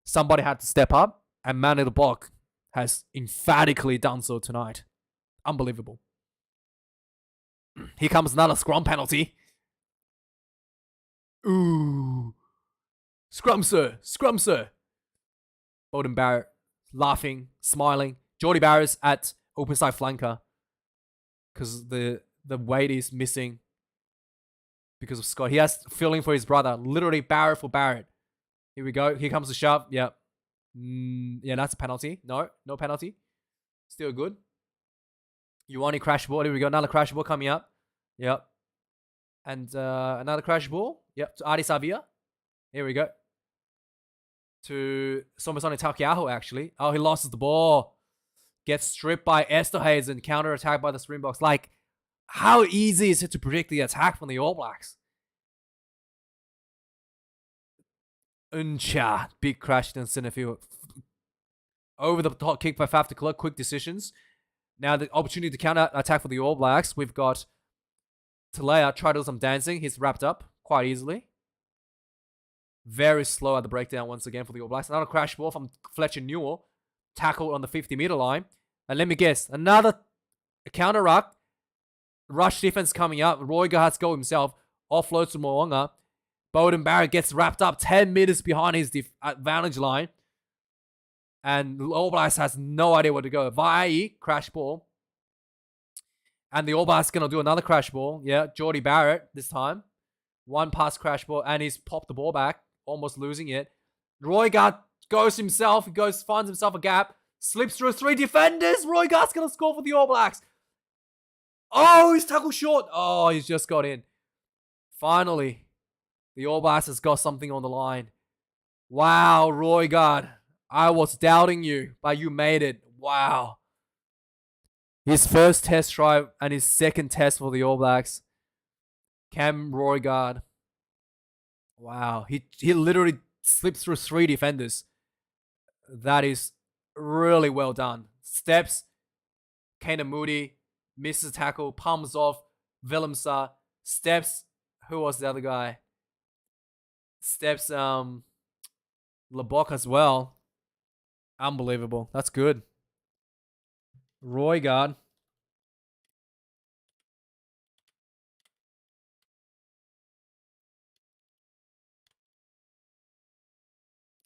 somebody had to step up, and Manny Lebok has emphatically done so tonight. Unbelievable. Here comes another scrum penalty. Ooh. Scrum, sir. Scrum, sir. Beauden Barrett laughing, smiling. Geordie Barrett's at open side flanker because the weight is missing because of Scott. He has feeling for his brother. Literally Barrett for Barrett. Here we go. Here comes the shove. Yep. Yeah, that's a penalty. No penalty. Still good. You want a crash ball. Here we go. Another crash ball coming up. Yep. And another crash ball. Yep. To Adi Savia. Here we go. To Somasoni Takiaho, actually. Oh, he loses the ball. Gets stripped by Esterhazen. Counter attack by the Springboks. Like, how easy is it to predict the attack from the All Blacks? Uncha. Big crash in center field. Over the top kick by Faf de Klerk. Quick decisions. Now the opportunity to counter attack for the All Blacks. We've got Talea try to do some dancing. He's wrapped up quite easily. Very slow at the breakdown once again for the All Blacks. Another crash ball from Fletcher Newell. Tackled on the 50-meter line. And let me guess, another counter ruck. Rush defense coming up. Roy Garhart's go himself. Offloads to Moonga. Beauden Barrett gets wrapped up 10 meters behind his advantage line. And the All Blacks has no idea where to go. Vai, crash ball. And the All Blacks going to do another crash ball. Yeah, Geordie Barrett this time. One pass crash ball, and he's popped the ball back, almost losing it. Roy Gart goes himself. He finds himself a gap. Slips through 3 defenders. Roy Gart's going to score for the All Blacks. Oh, he's tackled short. Oh, he's just got in. Finally, the All Blacks has got something on the line. Wow, Roy Gart. I was doubting you, but you made it. Wow. His first test try and his second test for the All Blacks. Cam Roygaard. Wow. He literally slipped through 3 defenders. That is really well done. Steps. Kana Moody. Misses tackle. Palms off. Willemsa. Steps. Who was the other guy? Steps. Lebok as well. Unbelievable. That's good. Roygaard.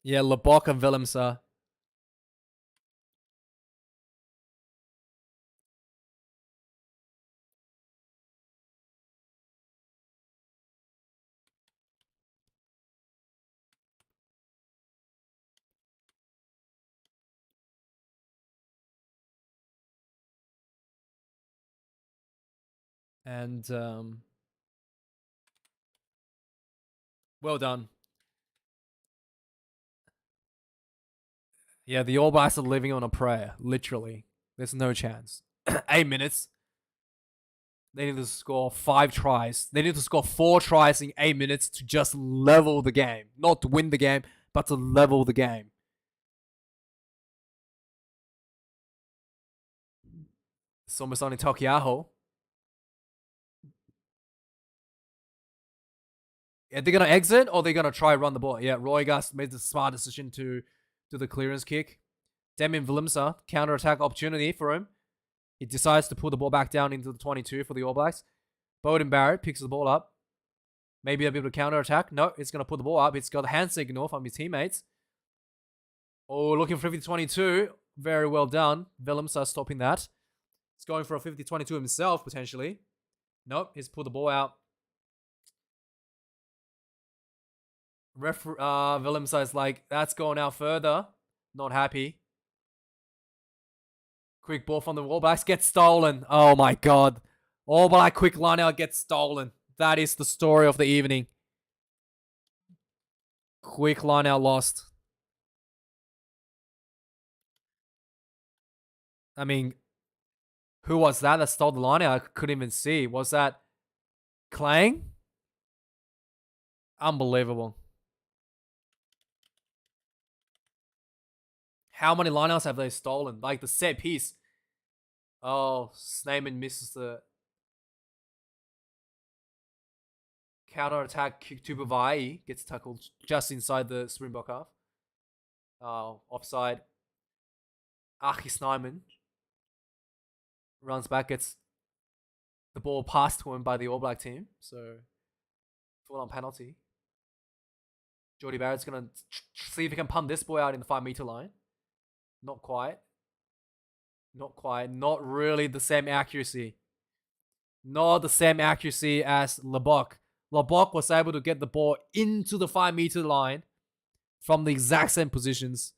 Yeah, Lebok and Willemsa. And well done. Yeah, the All Blacks are living on a prayer, literally. There's no chance. 8 minutes. They need to score 5 tries. They need to score 4 tries in 8 minutes to just level the game. Not to win the game, but to level the game. Somasoni Takiaho. Are they going to exit or are they going to try run the ball? Yeah, Roy Gus made the smart decision to do the clearance kick. Damien Willemsa, counter-attack opportunity for him. He decides to pull the ball back down into the 22 for the All Blacks. Beauden Barrett picks the ball up. Maybe a bit of a counter attack. No, it's going to put the ball up. It's got a hand signal from his teammates. Oh, looking for 50-22. Very well done. Willems are stopping that. He's going for a 50-22 himself, potentially. Nope, he's pulled the ball out. Willems is like, that's going out further. Not happy. Quick ball from the All Blacks gets stolen. Oh my god. All Black quick line out gets stolen. That is the story of the evening. Quick line out lost. I mean, who was that stole the line out? I couldn't even see. Was that Clang? Unbelievable. How many lineouts have they stolen? Like the set piece. Oh, Snyman misses the counter attack kick to Bavai. Gets tackled just inside the Springbok half. Offside. Snyman runs back, gets the ball passed to him by the All Black team. So, full on penalty. Jordie Barrett's going to see if he can pump this ball out in the 5-meter line. Not quite. Not quite. Not really the same accuracy. Not the same accuracy as Lebok. Lebok was able to get the ball into the 5-meter line from the exact same positions.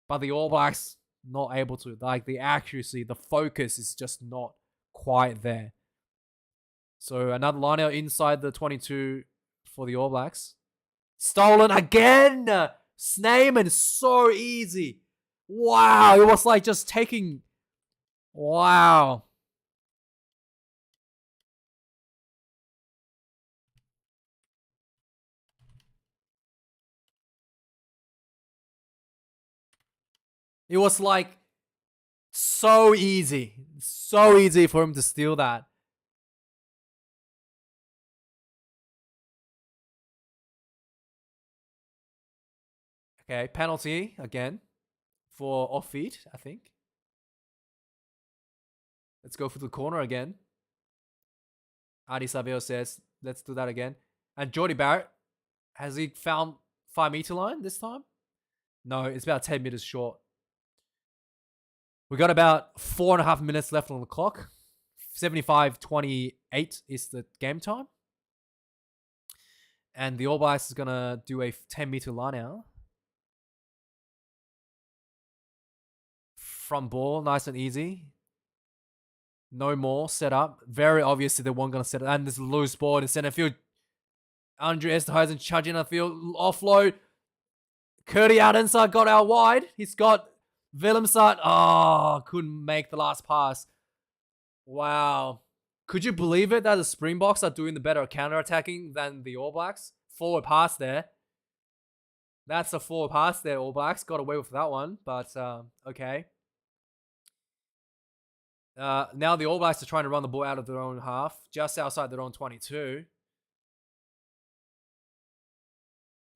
But the All Blacks, not able to. Like, the accuracy, the focus is just not quite there. So, another line out inside the 22 for the All Blacks. Stolen again! Snyman, so easy. Wow, it was like just taking... Wow. It was like so easy. So easy for him to steal that. Okay, penalty again for off feet, I think. Let's go for the corner again. Adi Savio says, let's do that again. And Jordie Barrett, has he found 5-meter line this time? No, it's about 10 meters short. We got about 4.5 minutes left on the clock. 75-28 is the game time. And the All Blacks is going to do a 10-meter line out. From ball, nice and easy. No more set up. Very obviously they weren't going to set it. And this loose ball in center field. Andre Esterhuizen charging in the field. Offload. Curdy Ardensa got out wide. He's got Willemstad. Oh, couldn't make the last pass. Wow. Could you believe it that the Springboks are doing the better counter-attacking than the All Blacks? Forward pass there. That's a forward pass there, All Blacks. Got away with that one, but okay. Now the All Blacks are trying to run the ball out of their own half, just outside their own 22.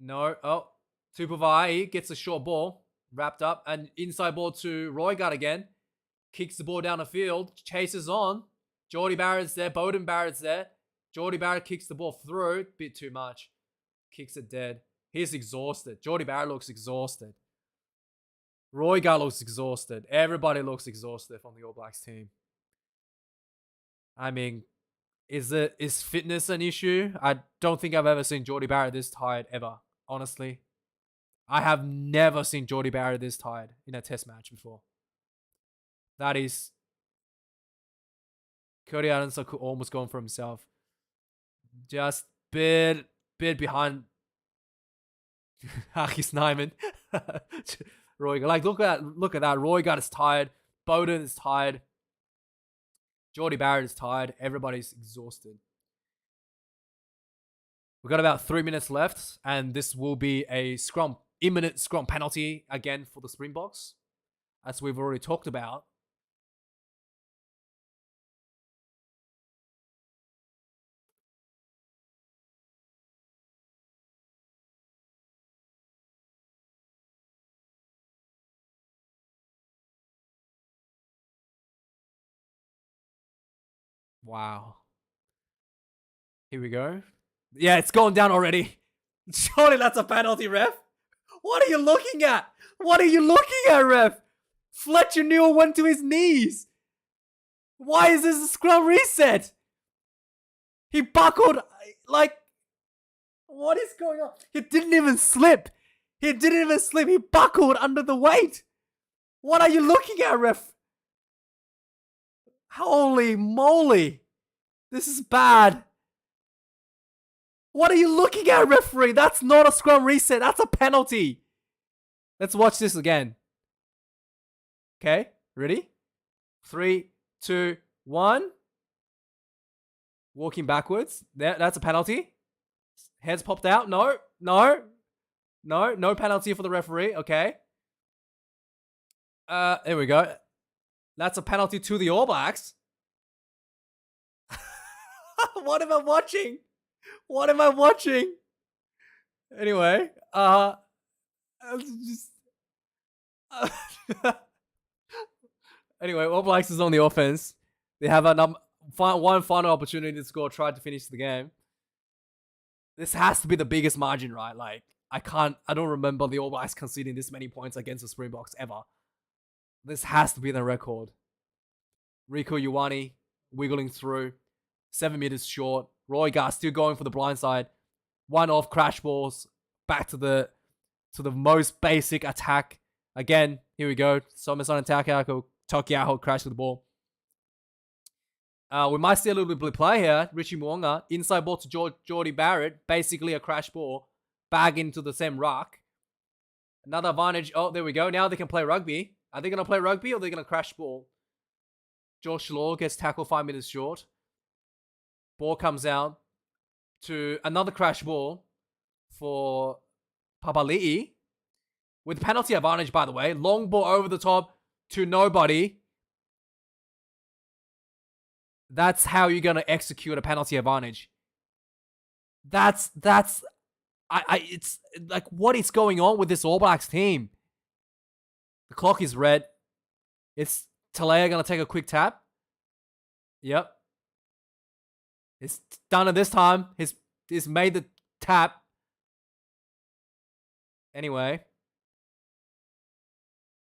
No. Oh, Tupavai gets a short ball, wrapped up, and inside ball to Roygaard again. Kicks the ball down the field, chases on. Jordie Barrett's there, Beauden Barrett's there. Jordie Barrett kicks the ball through, bit too much. Kicks it dead. He's exhausted. Jordie Barrett looks exhausted. Roygaard looks exhausted. Everybody looks exhausted from the All Blacks team. I mean, is fitness an issue? I don't think I've ever seen Jordie Barrett this tired ever, honestly. I have never seen Jordie Barrett this tired in a test match before. That is... Cody Adams could almost go for himself. Just bit behind Hakis Nyman. Roy, like look at that. Roygaard is tired. Beauden is tired. Jordie Barrett is tired. Everybody's exhausted. We've got about 3 minutes left, and this will be a imminent scrum penalty again for the Springboks, as we've already talked about. Wow. Here we go. Yeah, it's going down already. Surely that's a penalty, ref. What are you looking at? What are you looking at, ref? Fletcher Newell went to his knees. Why is this a scrum reset? He buckled, like, what is going on? He didn't even slip. He didn't even slip. He buckled under the weight. What are you looking at, ref? Holy moly. This is bad. What are you looking at, referee? That's not a scrum reset. That's a penalty. Let's watch this again. Okay, ready? 3, 2, 1. Walking backwards. That's a penalty. Heads popped out. No. No penalty for the referee. Okay. There we go. That's a penalty to the All Blacks. What am I watching? What am I watching? Anyway, anyway, All Blacks is on the offense. They have one final opportunity to score, try to finish the game. This has to be the biggest margin, right? Like, I don't remember the All Blacks conceding this many points against the Springboks ever. This has to be the record. Rico Ioane wiggling through. 7 meters short. Roy Gar still going for the blind side. One off crash balls. Back to the most basic attack. Again, here we go. Somas on attack. Tokiaho crash with the ball. We might see a little bit of play here. Richie Mwonga. Inside ball to Geordie Barrett. Basically a crash ball. Bag into the same ruck. Another advantage. Oh, there we go. Now they can play rugby. Are they going to play rugby or are they going to crash ball? Josh Law gets tackled 5 meters short. Ball comes out to another crash ball for Papali'i. With penalty advantage, by the way. Long ball over the top to nobody. That's how you're going to execute a penalty advantage. It's like, what is going on with this All Blacks team? The clock is red. It's Talea going to take a quick tap. Yep. It's done it this time. He's made the tap. Anyway.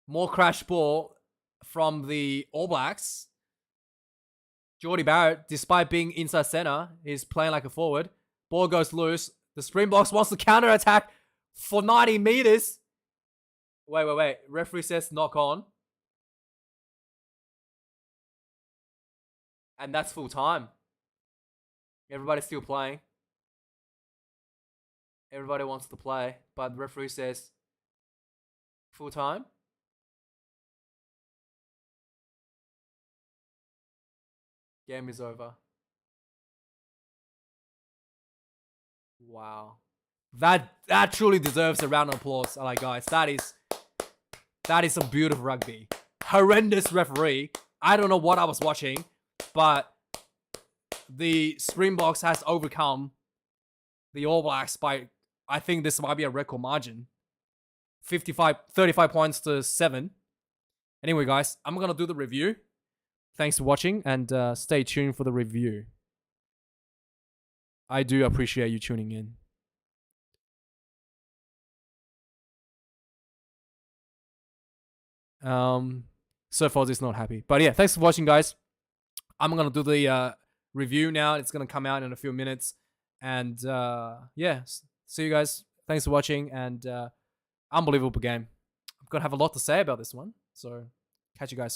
More crash ball from the All Blacks. Geordie Barrett, despite being inside center, is playing like a forward. Ball goes loose. The Springboks wants to counter attack for 90 meters. Wait. Referee says knock on. And that's full time. Everybody's still playing. Everybody wants to play, but the referee says full time. Game is over. Wow. That truly deserves a round of applause. Alright, guys. That is some beautiful rugby. Horrendous referee. I don't know what I was watching, but the Springboks has overcome the All Blacks by, I think this might be a record margin. 35 points to 7. Anyway, guys, I'm going to do the review. Thanks for watching and stay tuned for the review. I do appreciate you tuning in. So far, it's not happy. But yeah, thanks for watching, guys. I'm going to do the review now. It's going to come out in a few minutes. And yeah, see you guys. Thanks for watching. And unbelievable game. I'm going to have a lot to say about this one. So catch you guys soon.